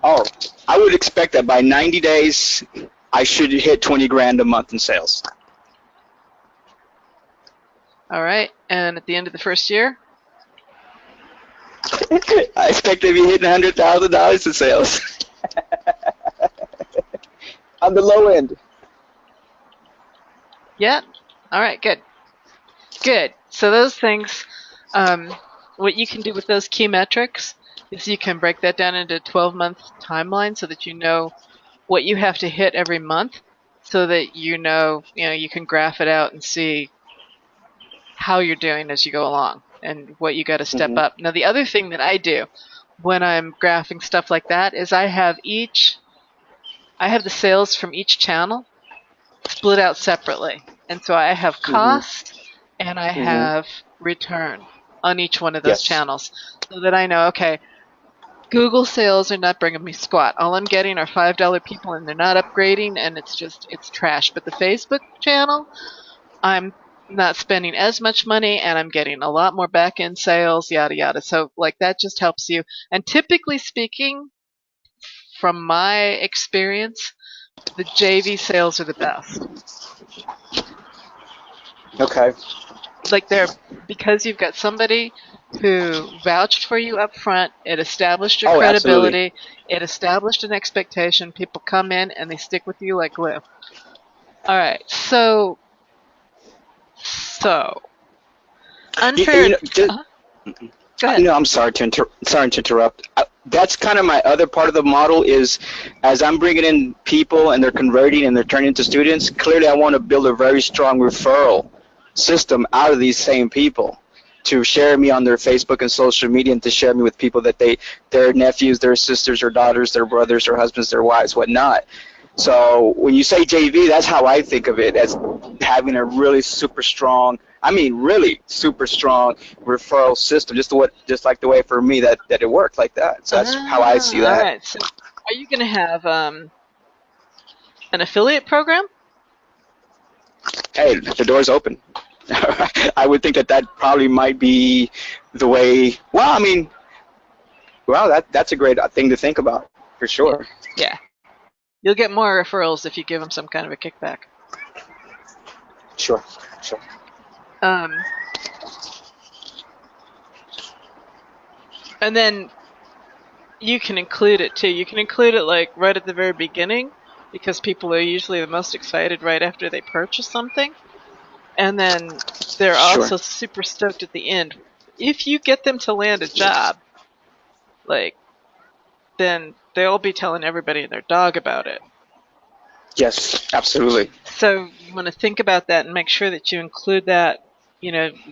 Oh, I would expect that by 90 days, I should hit 20 grand a month in sales. All right. And at the end of the first year? I expect to be hitting $100,000 in sales. On the low end. Yeah. All right. Good. Good. So those things, what you can do with those key metrics is you can break that down into a 12-month timeline so that you know what you have to hit every month, so that you know you can graph it out and see how you're doing as you go along and what you got to step up. Now, the other thing that I do when I'm graphing stuff like that is I have the sales from each channel split out separately. And so I have cost and I have return on each one of those channels, so that I know, okay, Google sales are not bringing me squat. All I'm getting are $5 people and they're not upgrading, and it's trash. But the Facebook channel, I'm not spending as much money and I'm getting a lot more back-end sales, yada, yada. So like that just helps you. And typically speaking, from my experience, the JV sales are the best. Okay. Like because you've got somebody who vouched for you up front, it established your Oh, absolutely. credibility, it established an expectation. People come in and they stick with you like glue. All right, so unfair. Just, Go ahead. no, I'm sorry to interrupt. That's kind of my other part of the model is, as I'm bringing in people and they're converting and they're turning into students. Clearly, I want to build a very strong referral system out of these same people to share me on their Facebook and social media, and to share me with people that their nephews, their sisters, or daughters, their brothers, their husbands, their wives, whatnot. So when you say JV, that's how I think of it, as having a really super strong, really super strong referral system, just like the way for me that it worked like that. So that's how I see that. All right. So are you going to have an affiliate program? Hey, the door's open. I would think that probably might be the way. Well, that's a great thing to think about for sure. Yeah. You'll get more referrals if you give them some kind of a kickback. Sure. And then you can include it too. You can include it like right at the very beginning, because people are usually the most excited right after they purchase something. And then they're also super stoked at the end. If you get them to land a job, then they'll be telling everybody and their dog about it. Yes, absolutely. So you want to think about that and make sure that you include that.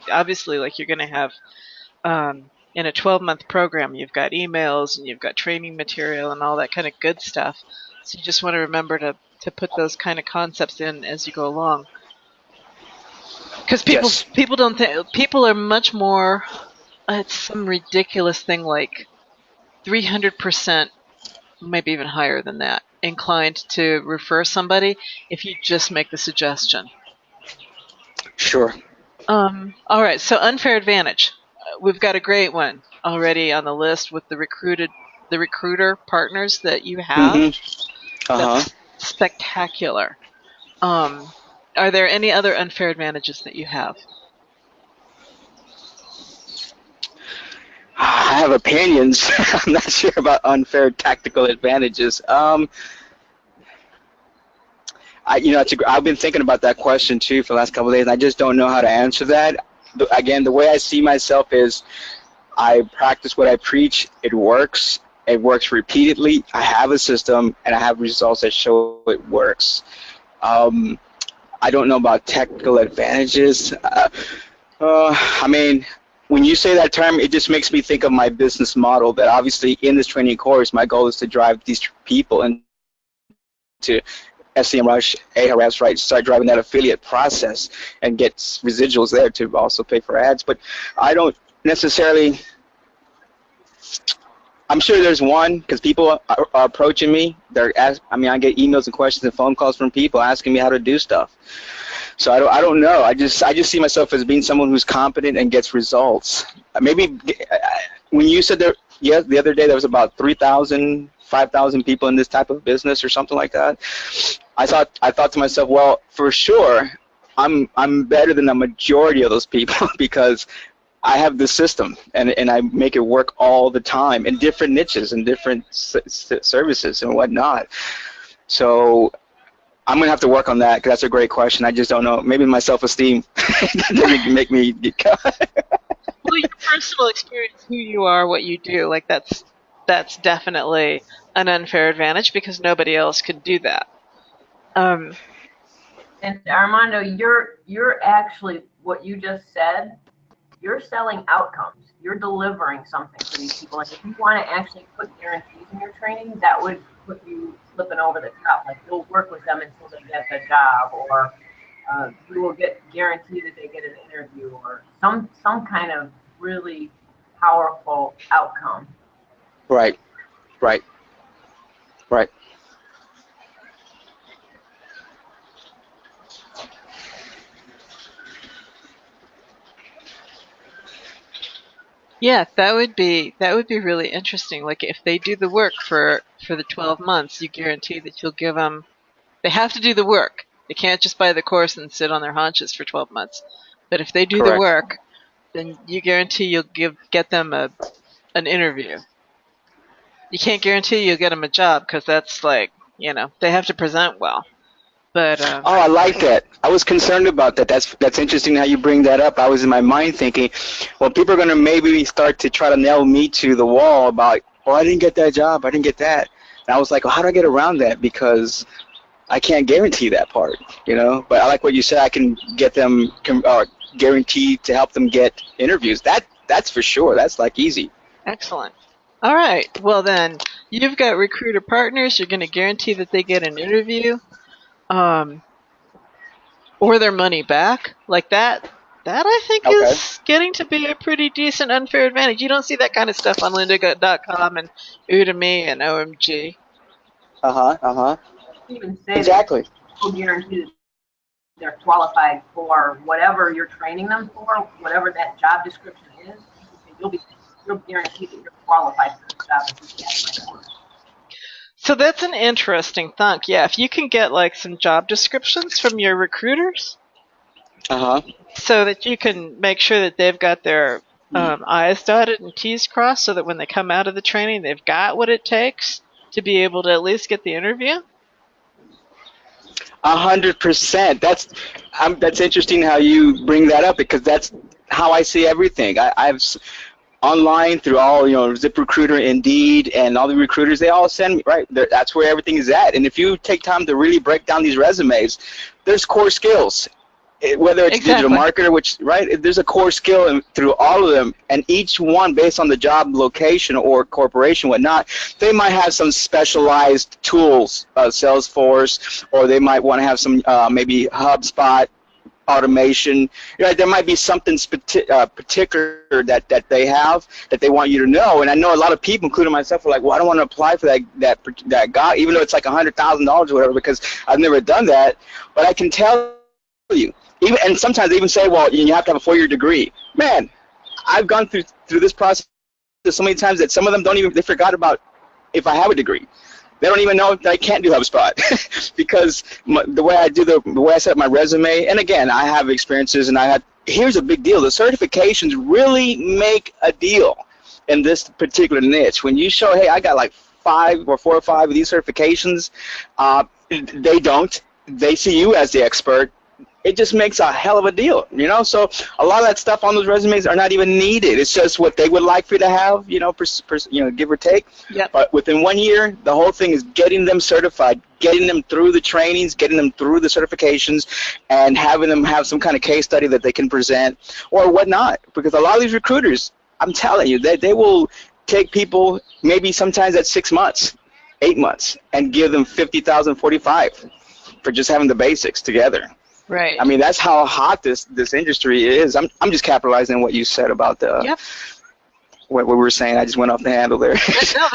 Obviously, like you're going to have in a 12-month program, you've got emails and you've got training material and all that kind of good stuff. So you just want to remember to put those kind of concepts in as you go along. Because people don't think, people are much more, it's some ridiculous thing like 300%, maybe even higher than that, inclined to refer somebody if you just make the suggestion. Sure. All right, so unfair advantage. We've got a great one already on the list with the recruiter partners that you have. Mm-hmm. That's spectacular. Are there any other unfair advantages that you have? I have opinions. I'm not sure about unfair tactical advantages. I've been thinking about that question too for the last couple of days, and I just don't know how to answer that. Again, the way I see myself is I practice what I preach. It works. It works repeatedly. I have a system, and I have results that show it works. I don't know about technical advantages. When you say that term, it just makes me think of my business model, that obviously in this training course, my goal is to drive these people into SEMrush, Ahrefs, right? Start driving that affiliate process and get residuals there to also pay for ads. But I don't necessarily. I'm sure there's one, because people are approaching me. I get emails and questions and phone calls from people asking me how to do stuff. So I don't know. I just see myself as being someone who's competent and gets results. Maybe when you said that, the other day there was about 3,000, 5,000 people in this type of business or something like that. I thought to myself, well, for sure, I'm better than the majority of those people because I have the system and I make it work all the time in different niches and different services and whatnot. So I'm going to have to work on that, because that's a great question. I just don't know. Maybe my self-esteem doesn't make me get cut. Well, your personal experience, who you are, what you do, that's definitely an unfair advantage because nobody else could do that. And Armando, you're actually, what you just said, you're selling outcomes. You're delivering something for these people. And if you want to actually put guarantees in your training, that would put you flipping over the top. Like, you'll work with them until they get the job, or you will get guaranteed that they get an interview, or some kind of really powerful outcome. Right. Yeah, that would be really interesting. Like, if they do the work for the 12 months, you guarantee that you'll give them. They have to do the work, They can't just buy the course and sit on their haunches for 12 months. But if they do the Correct. work, then you guarantee you'll get them an interview. You can't guarantee you'll get them a job because that's like, they have to present well. But Oh, I like that. I was concerned about that. That's interesting how you bring that up. I was in my mind thinking, well, people are going to maybe start to try to nail me to the wall about, oh, I didn't get that job, I didn't get that. And I was like, well, how do I get around that? Because I can't guarantee that part, But I like what you said. I can get them guaranteed to help them get interviews. That's for sure. That's like easy. excellent. All right. Well, then you've got recruiter partners. You're going to guarantee that they get an interview, or their money back. Like that. That I think is getting to be a pretty decent unfair advantage. You don't see that kind of stuff on Lynda.com and Udemy and OMG. Even say Exactly. That guarantee that they're qualified for whatever you're training them for, whatever that job description is. You'll guarantee that you're qualified for the job if you get my course. So that's an interesting thought. Yeah, if you can get like some job descriptions from your recruiters, so that you can make sure that they've got their I's dotted and T's crossed, so that when they come out of the training, they've got what it takes to be able to at least get the interview. 100%. That's interesting how you bring that up, because that's how I see everything. I've online through all, ZipRecruiter, Indeed, and all the recruiters, they all send me, right? That's where everything is at. And if you take time to really break down these resumes, there's core skills. Whether it's digital marketer, there's a core skill through all of them, and each one based on the job location or corporation, whatnot, they might have some specialized tools, Salesforce, or they might want to have some maybe HubSpot, automation. There might be something particular that they have that they want you to know. And I know a lot of people, including myself, are like, well, I don't want to apply for that guy, even though it's like $100,000 or whatever, because I've never done that. But I can tell you, and sometimes they even say, well, you have to have a 4-year degree. Man, I've gone through this process so many times that some of them they forgot about if I have a degree. They don't even know that I can't do HubSpot because the way I set up my resume, and again, I have experiences, and here's a big deal. The certifications really make a deal in this particular niche. When you show, hey, I got like 4 or 5 of these certifications, they don't. They see you as the expert. It just makes a hell of a deal, So a lot of that stuff on those resumes are not even needed. It's just what they would like for you to have, give or take. Yep. But within 1 year, the whole thing is getting them certified, getting them through the trainings, getting them through the certifications, and having them have some kind of case study that they can present or whatnot. Because a lot of these recruiters, I'm telling you, they will take people maybe sometimes at 6 months, 8 months, and give them 50,000, 45 for just having the basics together. Right. I mean, that's how hot this industry is. I'm just capitalizing on what you said about what we were saying. I just went off the handle there. No,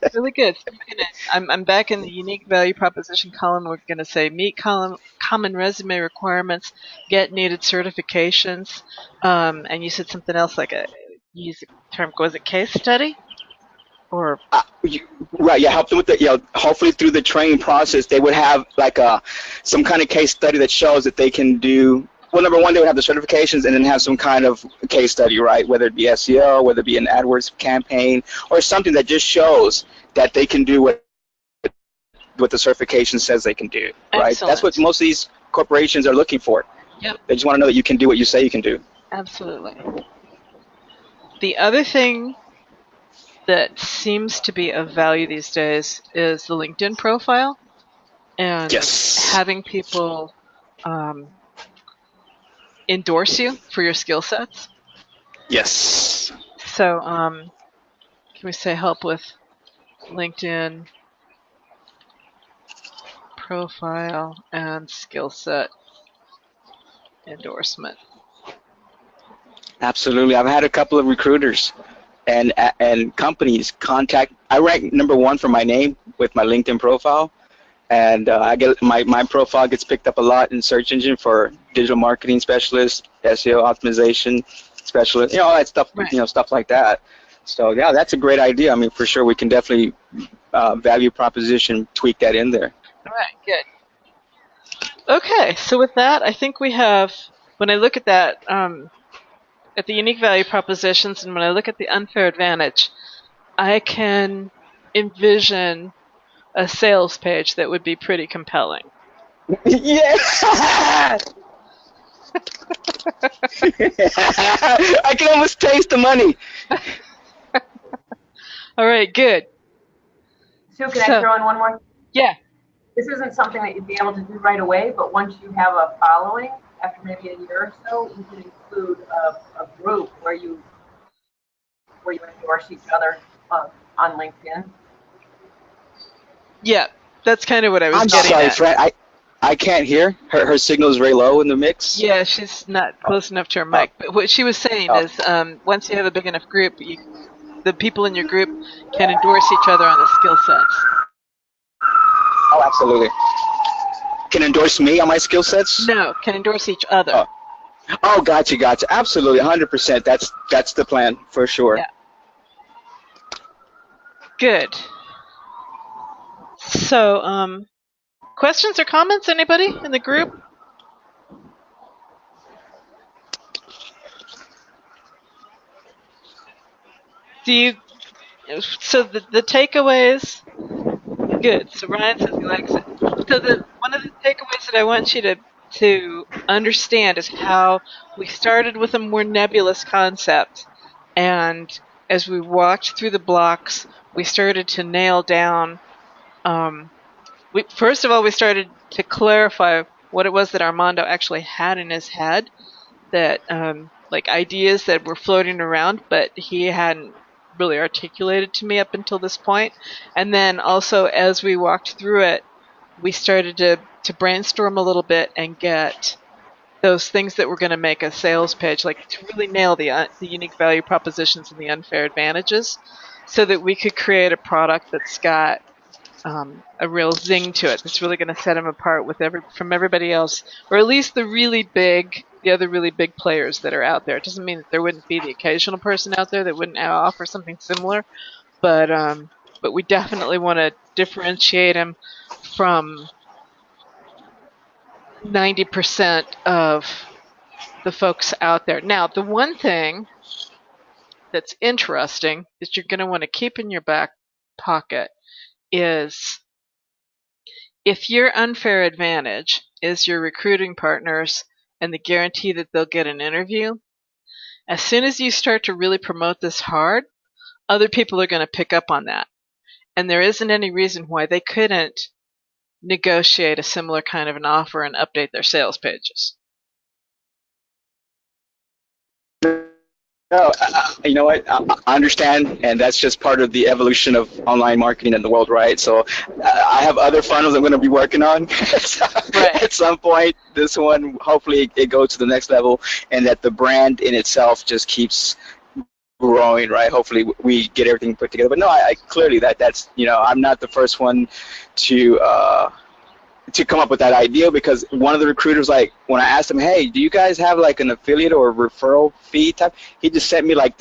that's really good. So I'm back in the unique value proposition column. We're going to say meet common resume requirements, get needed certifications, and you said something else like you used the term, was it case study? Or right, yeah, help them with the, hopefully through the training process, they would have like some kind of case study that shows that they can do, well, number one, they would have the certifications and then have some kind of case study, right, whether it be SEO, whether it be an AdWords campaign, or something that just shows that they can do what the certification says they can do, right? Excellent. That's what most of these corporations are looking for. Yep. They just want to know that you can do what you say you can do. Absolutely. The other thing that seems to be of value these days is the LinkedIn profile, and having people endorse you for your skill sets. Yes. So can we say help with LinkedIn profile and skill set endorsement? Absolutely. I've had a couple of recruiters and companies contact. I rank number 1 for my name with my LinkedIn profile, and I get my profile gets picked up a lot in search engine for digital marketing specialist, SEO optimization specialist, all that stuff, right. Stuff like that. So yeah, that's a great idea. I mean, for sure, we can definitely value proposition tweak that in there. All right, good. Okay, so with that, I think we have, when I look at that, at the unique value propositions, and when I look at the unfair advantage, I can envision a sales page that would be pretty compelling. Yeah. I can almost taste the money. All right, good. Sue, can I throw in one more? Yeah. This isn't something that you'd be able to do right away, but once you have a following, after maybe a year or so, you can include a group where you endorse each other on LinkedIn. Yeah, that's kind of what I was I'm getting sorry, at. friend. I can't hear. Her signal is very low in the mix. Yeah, she's not close enough to her mic. But what she was saying is, once you have a big enough group, the people in your group can endorse each other on the skill sets. Oh, absolutely. Can endorse me on my skill sets? No, can endorse each other. Oh, gotcha. Absolutely, 100%. That's the plan for sure. Yeah. Good. So, questions or comments? Anybody in the group? So the takeaways? Good. So Ryan says he likes it. So one of the takeaways that I want you to understand is how we started with a more nebulous concept, and as we walked through the blocks, we started to nail down. First of all, we started to clarify what it was that Armando actually had in his head, that like ideas that were floating around, but he hadn't really articulated to me up until this point. And then also, as we walked through it, we started to brainstorm a little bit and get those things that were going to make a sales pitch, like to really nail the unique value propositions and the unfair advantages, so that we could create a product that's got a real zing to it. That's really going to set them apart from everybody else, or at least the other really big players that are out there. It doesn't mean that there wouldn't be the occasional person out there that wouldn't offer something similar, but we definitely want to differentiate them from 90% of the folks out there. Now, the one thing that's interesting that you're going to want to keep in your back pocket is, if your unfair advantage is your recruiting partners and the guarantee that they'll get an interview, as soon as you start to really promote this hard, other people are going to pick up on that. And there isn't any reason why they couldn't negotiate a similar kind of an offer and update their sales pages. No, you know what? I understand, and that's just part of the evolution of online marketing in the world, right? So I have other funnels I'm going to be working on. Right. At some point, this one, hopefully it goes to the next level, and that the brand in itself just keeps growing, right? Hopefully we get everything put together. But no, I clearly that's, I'm not the first one to come up with that idea, because one of the recruiters, like, when I asked him, hey, do you guys have like an affiliate or referral fee type, he just sent me like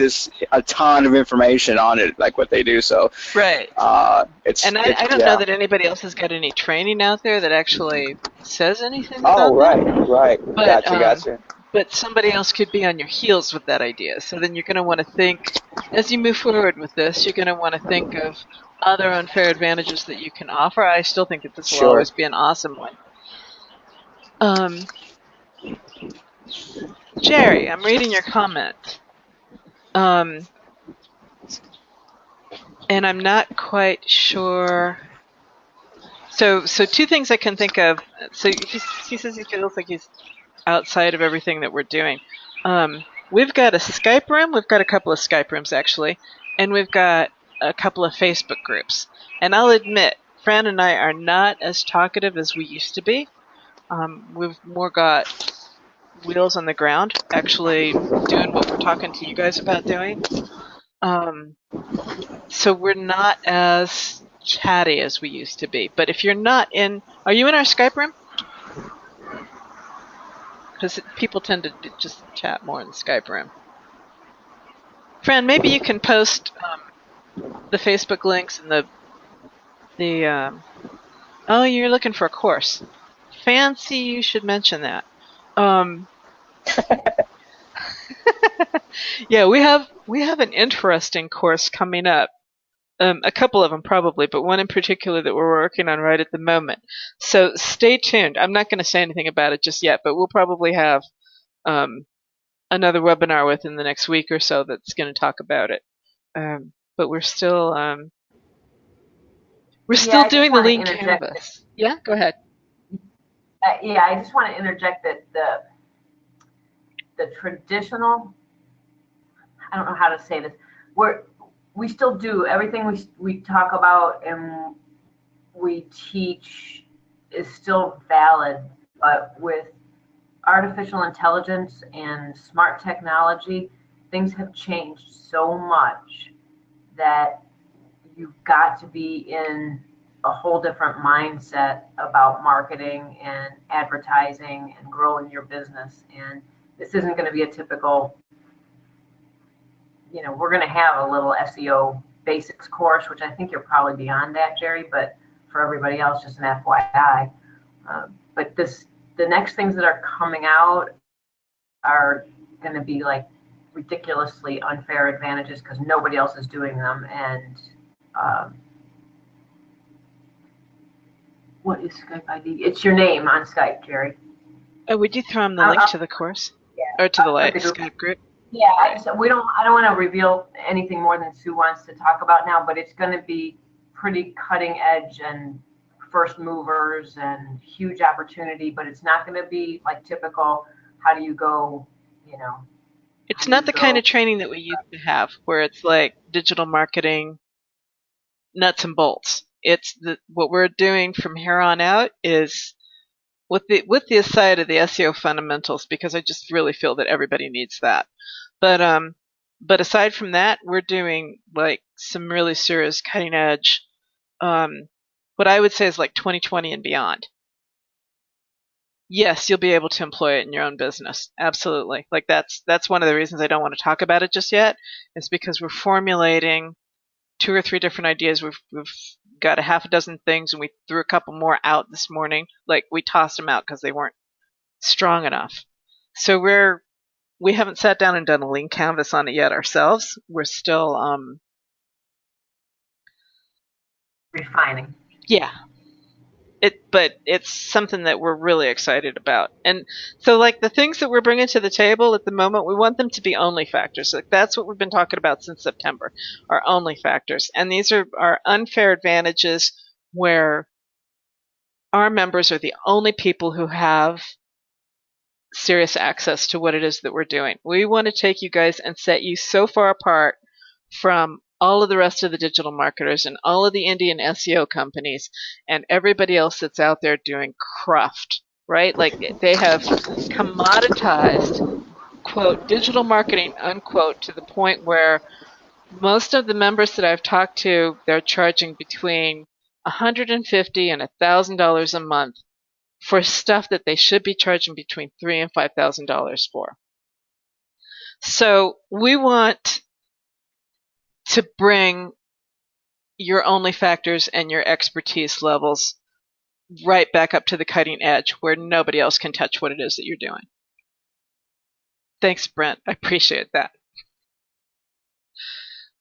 a ton of information on it, like what they do. So right. I don't know that anybody else has got any training out there that actually says anything about that. Right. But, Gotcha. But somebody else could be on your heels with that idea. So then you're going to want to think, as you move forward with this, you're going to want to think of other unfair advantages that you can offer. I still think that this will always be an awesome one. Jerry, I'm reading your comment. And I'm not quite sure. So two things I can think of. So he says he feels like he's outside of everything that we're doing. We've got a Skype room. We've got a couple of Skype rooms, actually. And we've got a couple of Facebook groups. And I'll admit, Fran and I are not as talkative as we used to be. We've more got wheels on the ground, actually doing what we're talking to you guys about doing. So we're not as chatty as we used to be. But if you're not in... Are you in our Skype room? Because people tend to just chat more in the Skype room. Fran, maybe you can post the Facebook links and the oh, you're looking for a course. fancy you should mention that. Yeah, we have an interesting course coming up. A couple of them probably, but one in particular that we're working on right at the moment. So stay tuned. I'm not going to say anything about it just yet, but we'll probably have another webinar within the next week or so that's going to talk about it. But we're still doing the lean canvas. Yeah, go ahead. Yeah, I just want to interject that the traditional, I don't know how to say this, we still do everything we talk about and we teach is still valid, but with artificial intelligence and smart technology, things have changed so much that you've got to be in a whole different mindset about marketing and advertising and growing your business. And this isn't going to be a typical, we're going to have a little SEO basics course, which I think you're probably beyond that, Jerry, but for everybody else, just an FYI. But the next things that are coming out are going to be like ridiculously unfair advantages because nobody else is doing them. And what is Skype ID? It's your name on Skype, Jerry. Oh, would you throw him the link to the course? Yeah. Or to the Skype group? Yeah, I don't want to reveal anything more than Sue wants to talk about now, but it's going to be pretty cutting edge and first movers and huge opportunity, but it's not going to be like typical, how do you go, It's not the kind of training that we used to have where it's like digital marketing, nuts and bolts. It's what we're doing from here on out is with the aside of the SEO fundamentals, because I just really feel that everybody needs that. But aside from that, we're doing like some really serious cutting edge, what I would say is like 2020 and beyond. Yes, you'll be able to employ it in your own business. Absolutely. Like that's one of the reasons I don't want to talk about it just yet, is because we're formulating 2 or 3 different ideas. We've got a half a dozen things, and we threw a couple more out this morning. Like we tossed them out because they weren't strong enough. So we haven't sat down and done a lean canvas on it yet ourselves. We're still refining. Yeah. But it's something that we're really excited about. And so like the things that we're bringing to the table at the moment, we want them to be only factors. Like that's what we've been talking about since September, are only factors. And these are our unfair advantages where our members are the only people who have serious access to what it is that we're doing. We want to take you guys and set you so far apart from all of the rest of the digital marketers and all of the Indian SEO companies and everybody else that's out there doing cruft, right? Like they have commoditized, quote, digital marketing, unquote, to the point where most of the members that I've talked to, they're charging between $150 and $1,000 a month for stuff that they should be charging between $3,000 and $5,000 for. So we want to bring your only factors and your expertise levels right back up to the cutting edge where nobody else can touch what it is that you're doing. Thanks, Brent. I appreciate that.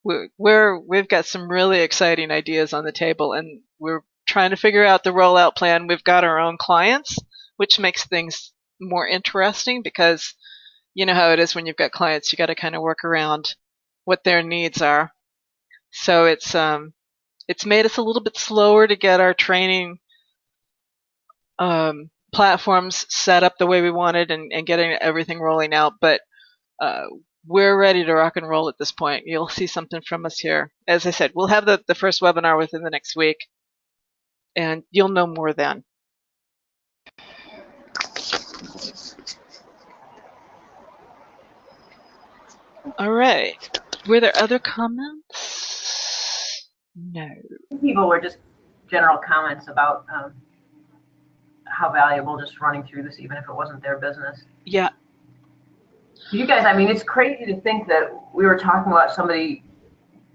We've got some really exciting ideas on the table, and we're trying to figure out the rollout plan. We've got our own clients, which makes things more interesting because you know how it is when you've got clients. You got to kind of work around what their needs are. So it's made us a little bit slower to get our training platforms set up the way we wanted and getting everything rolling out. But we're ready to rock and roll at this point. You'll see something from us here. As I said, we'll have the first webinar within the next week, and you'll know more then. All right. Were there other comments? No. People were just general comments about how valuable just running through this, even if it wasn't their business. Yeah. You guys, I mean, it's crazy to think that we were talking about somebody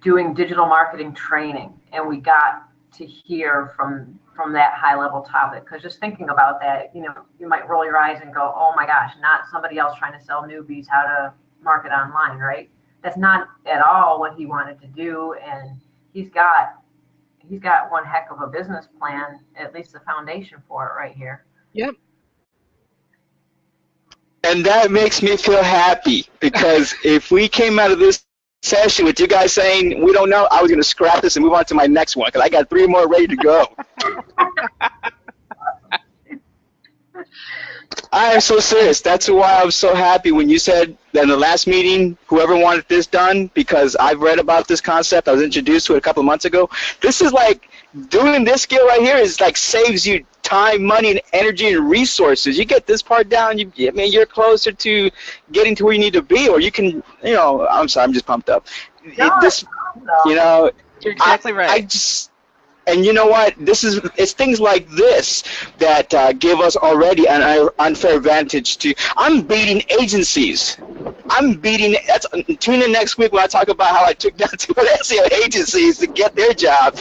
doing digital marketing training, and we got to hear from from that high level topic. Because just thinking about that, you know, you might roll your eyes and go, oh my gosh, not somebody else trying to sell newbies how to market online, right? That's not at all what he wanted to do. And he's got one heck of a business plan, at least the foundation for it right here. Yep. And that makes me feel happy, because if we came out of this session with you guys saying we don't know, I was going to scrap this and move on to my next one, because I got 3 more ready to go. I am so serious. That's why I was so happy when you said that in the last meeting, whoever wanted this done, because I've read about this concept. I was introduced to it a couple of months ago. This is like, doing this skill right here is like saves you time, money, and energy and resources. You get this part down, you're closer to getting to where you need to be, or you can, you know, I'm sorry, I'm just pumped up. No, This, you know, You're exactly right. And you know what? It's things like this that give us already an unfair advantage. I'm beating agencies. Tune in next week when I talk about how I took down 2 SEO agencies to get their job.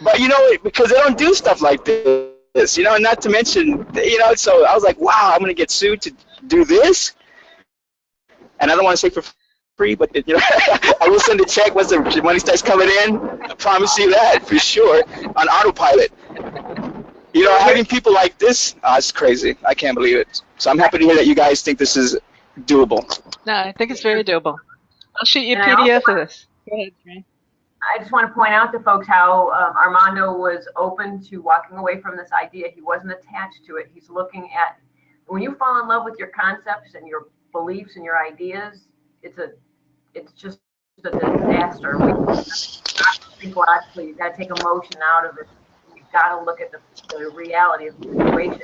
But you know, because they don't do stuff like this, you know, and not to mention, you know, so I was like, wow, I'm going to get sued to do this? And I don't want to say for free, but you know, I will send a check once the money starts coming in. I promise you that for sure, on autopilot. You know, having people like this, it's crazy. I can't believe it. So I'm happy to hear that you guys think this is doable. No, I think it's very doable. I'll shoot you a PDF of this. Go ahead, Trey. I just want to point out to folks how Armando was open to walking away from this idea. He wasn't attached to it. He's looking at, when you fall in love with your concepts and your beliefs and your ideas, it's just a disaster. Logically, you got to take emotion out of it. You've got to look at the reality of the situation.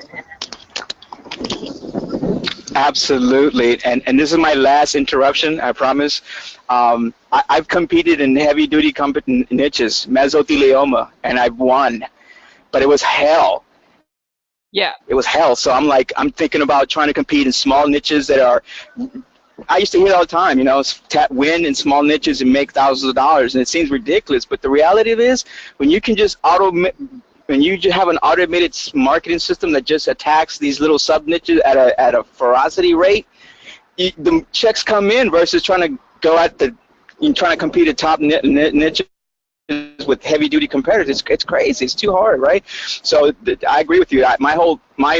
Absolutely, and this is my last interruption, I promise. I've competed in heavy-duty niches, mesothelioma, and I've won, but it was hell. Yeah. It was hell. So I'm thinking about trying to compete in small niches that are. I used to hear it all the time, you know, win in small niches and make thousands of dollars, and it seems ridiculous. But the reality of it is, when you can just when you just have an automated marketing system that just attacks these little sub niches at a ferocity rate, the checks come in versus trying to go trying to compete at top niches with heavy-duty competitors. It's crazy. It's too hard, right? So I agree with you. My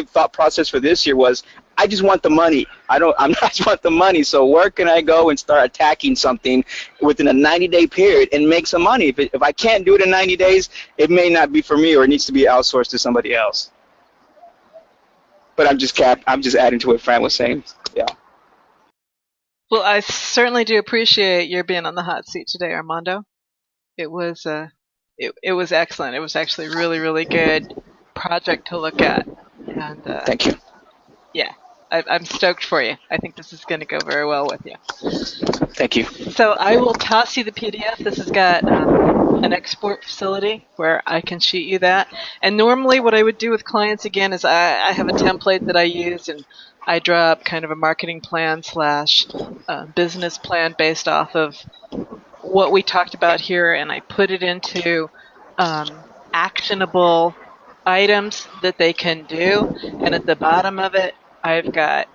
thought process for this year was, I just want the money. I just want the money. So where can I go and start attacking something within a 90-day period and make some money? If I can't do it in 90 days, it may not be for me, or it needs to be outsourced to somebody else. But I'm just adding to what Fran was saying. Yeah. Well, I certainly do appreciate your being on the hot seat today, Armando. It was it was excellent. It was actually a really, really good project to look at. And thank you. Yeah, I'm stoked for you. I think this is going to go very well with you. Thank you. So I will toss you the PDF. This has got an export facility where I can shoot you that. And normally what I would do with clients, again, is I have a template that I use, and I draw up kind of a marketing plan / business plan based off of what we talked about here, and I put it into actionable items that they can do. And at the bottom of it, I've got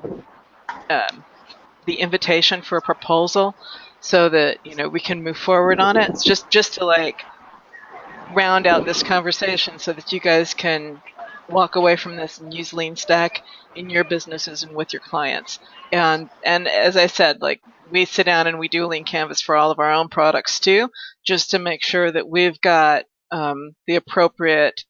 the invitation for a proposal, so that we can move forward on it. It's just to like round out this conversation, so that you guys can walk away from this and use Lean Stack in your businesses and with your clients. And as I said, like, we sit down and we do Lean Canvas for all of our own products too, just to make sure that we've got the appropriate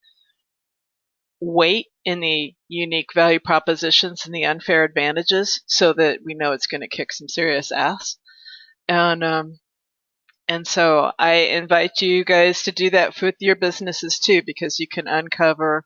weight in the unique value propositions and the unfair advantages, so that we know it's going to kick some serious ass. And so I invite you guys to do that with your businesses too, because you can uncover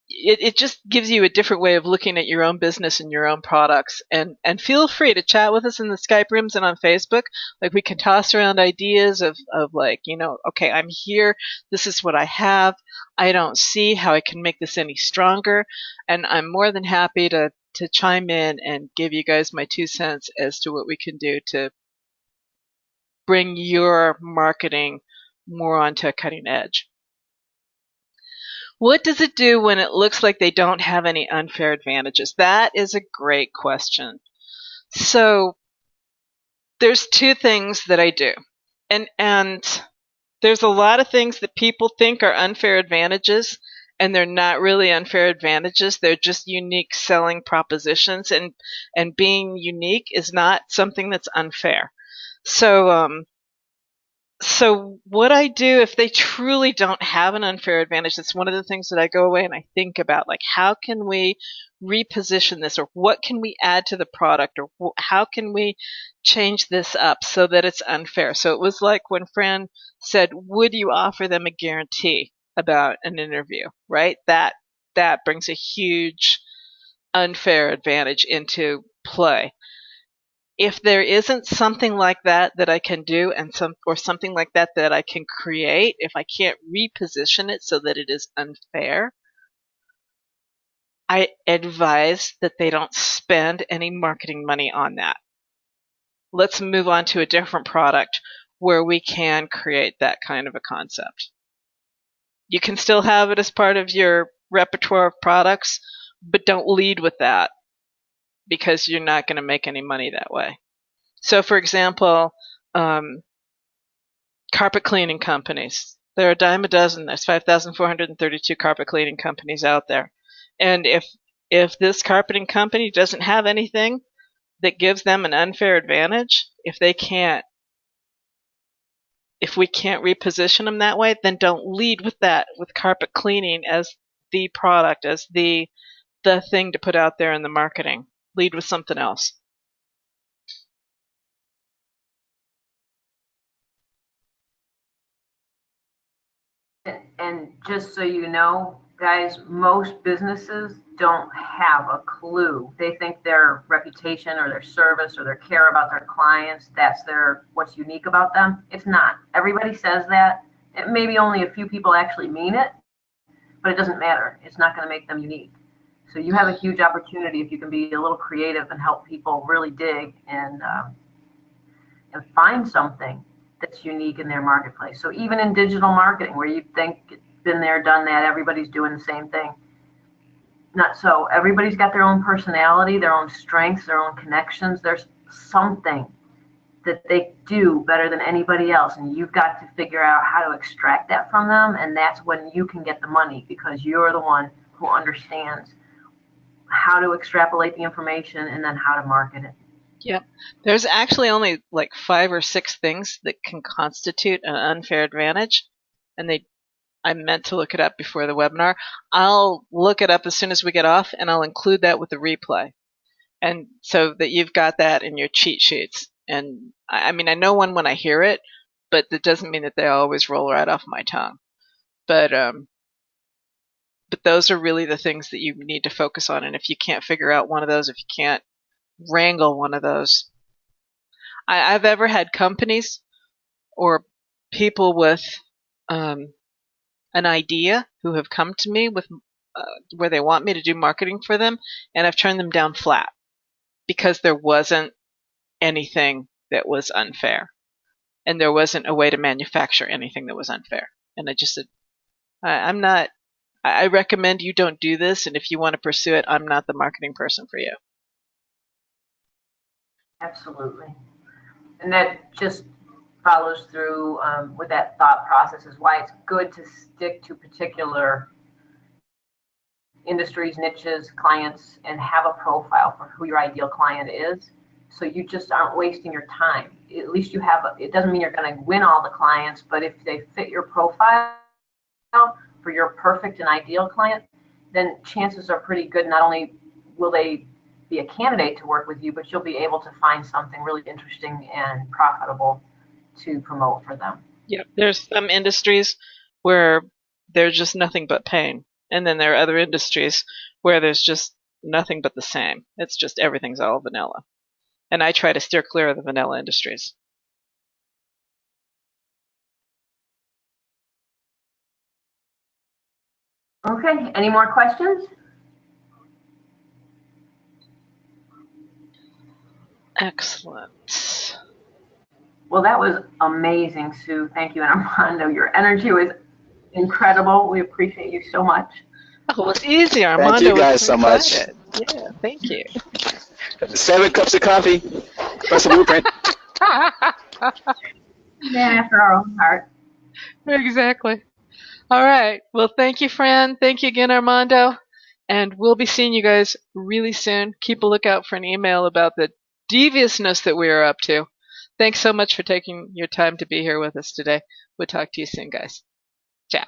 it just gives you a different way of looking at your own business and your own products. And feel free to chat with us in the Skype rooms and on Facebook. Like, we can toss around ideas of like, okay, I'm here, this is what I have, I don't see how I can make this any stronger. And I'm more than happy to chime in and give you guys my 2 cents as to what we can do to bring your marketing more onto a cutting edge. What does it do when it looks like they don't have any unfair advantages? That is a great question. So there's two things that I do. And there's a lot of things that people think are unfair advantages, and they're not really unfair advantages. They're just unique selling propositions, and being unique is not something that's unfair. So what I do if they truly don't have an unfair advantage, that's one of the things that I go away and I think about, like, how can we reposition this, or what can we add to the product, or how can we change this up so that it's unfair. So it was like when Fran said, would you offer them a guarantee about an interview, right? That brings a huge unfair advantage into play. If there isn't something like that that I can do, or something like that that I can create, if I can't reposition it so that it is unfair, I advise that they don't spend any marketing money on that. Let's move on to a different product where we can create that kind of a concept. You can still have it as part of your repertoire of products, but don't lead with that, because you're not going to make any money that way. So, for example, carpet cleaning companies. There are a dime a dozen. There's 5,432 carpet cleaning companies out there. And if this carpeting company doesn't have anything that gives them an unfair advantage, if we can't reposition them that way, then don't lead with that, with carpet cleaning as the product, as the thing to put out there in the marketing. Lead with something else. And just so you know, guys, most businesses don't have a clue. They think their reputation or their service or their care about their clients, that's what's unique about them. It's not. Everybody says that. Maybe only a few people actually mean it, but it doesn't matter. It's not going to make them unique. So you have a huge opportunity if you can be a little creative and help people really dig and find something that's unique in their marketplace. So even in digital marketing, where you think it's been there, done that, everybody's doing the same thing. Not so. Everybody's got their own personality, their own strengths, their own connections. There's something that they do better than anybody else, and you've got to figure out how to extract that from them, and that's when you can get the money, because you're the one who understands how to extrapolate the information and then how to market it. Yep. There's actually only like 5 or 6 things that can constitute an unfair advantage, and I meant to look it up before the webinar. I'll look it up as soon as we get off, and I'll include that with the replay, and so that you've got that in your cheat sheets. And I mean, I know one when I hear it, but that doesn't mean that they always roll right off my tongue. But those are really the things that you need to focus on. And if you can't figure out one of those, if you can't wrangle one of those, I've ever had companies or people with an idea who have come to me with where they want me to do marketing for them, and I've turned them down flat because there wasn't anything that was unfair, and there wasn't a way to manufacture anything that was unfair. And I just said, I'm not. I recommend you don't do this, and if you want to pursue it, I'm not the marketing person for you. Absolutely. And that just follows through with that thought process, is why it's good to stick to particular industries, niches, clients, and have a profile for who your ideal client is. So you just aren't wasting your time. At least you have, it doesn't mean you're going to win all the clients, but if they fit your profile for your perfect and ideal client, then chances are pretty good. Not only will they be a candidate to work with you, but you'll be able to find something really interesting and profitable to promote for them. Yeah, there's some industries where there's just nothing but pain. And then there are other industries where there's just nothing but the same. It's just everything's all vanilla. And I try to steer clear of the vanilla industries. Okay, any more questions? Excellent. Well, that was amazing, Sue. Thank you. And Armando, your energy was incredible. We appreciate you so much. Oh, it was easy. Thank you Armando guys was so much. excited. Yeah, thank you. 7 cups of coffee. That's the blueprint. Man after our own heart. Exactly. All right. Well, thank you, Fran. Thank you again, Armando. And we'll be seeing you guys really soon. Keep a lookout for an email about the deviousness that we are up to. Thanks so much for taking your time to be here with us today. We'll talk to you soon, guys. Ciao.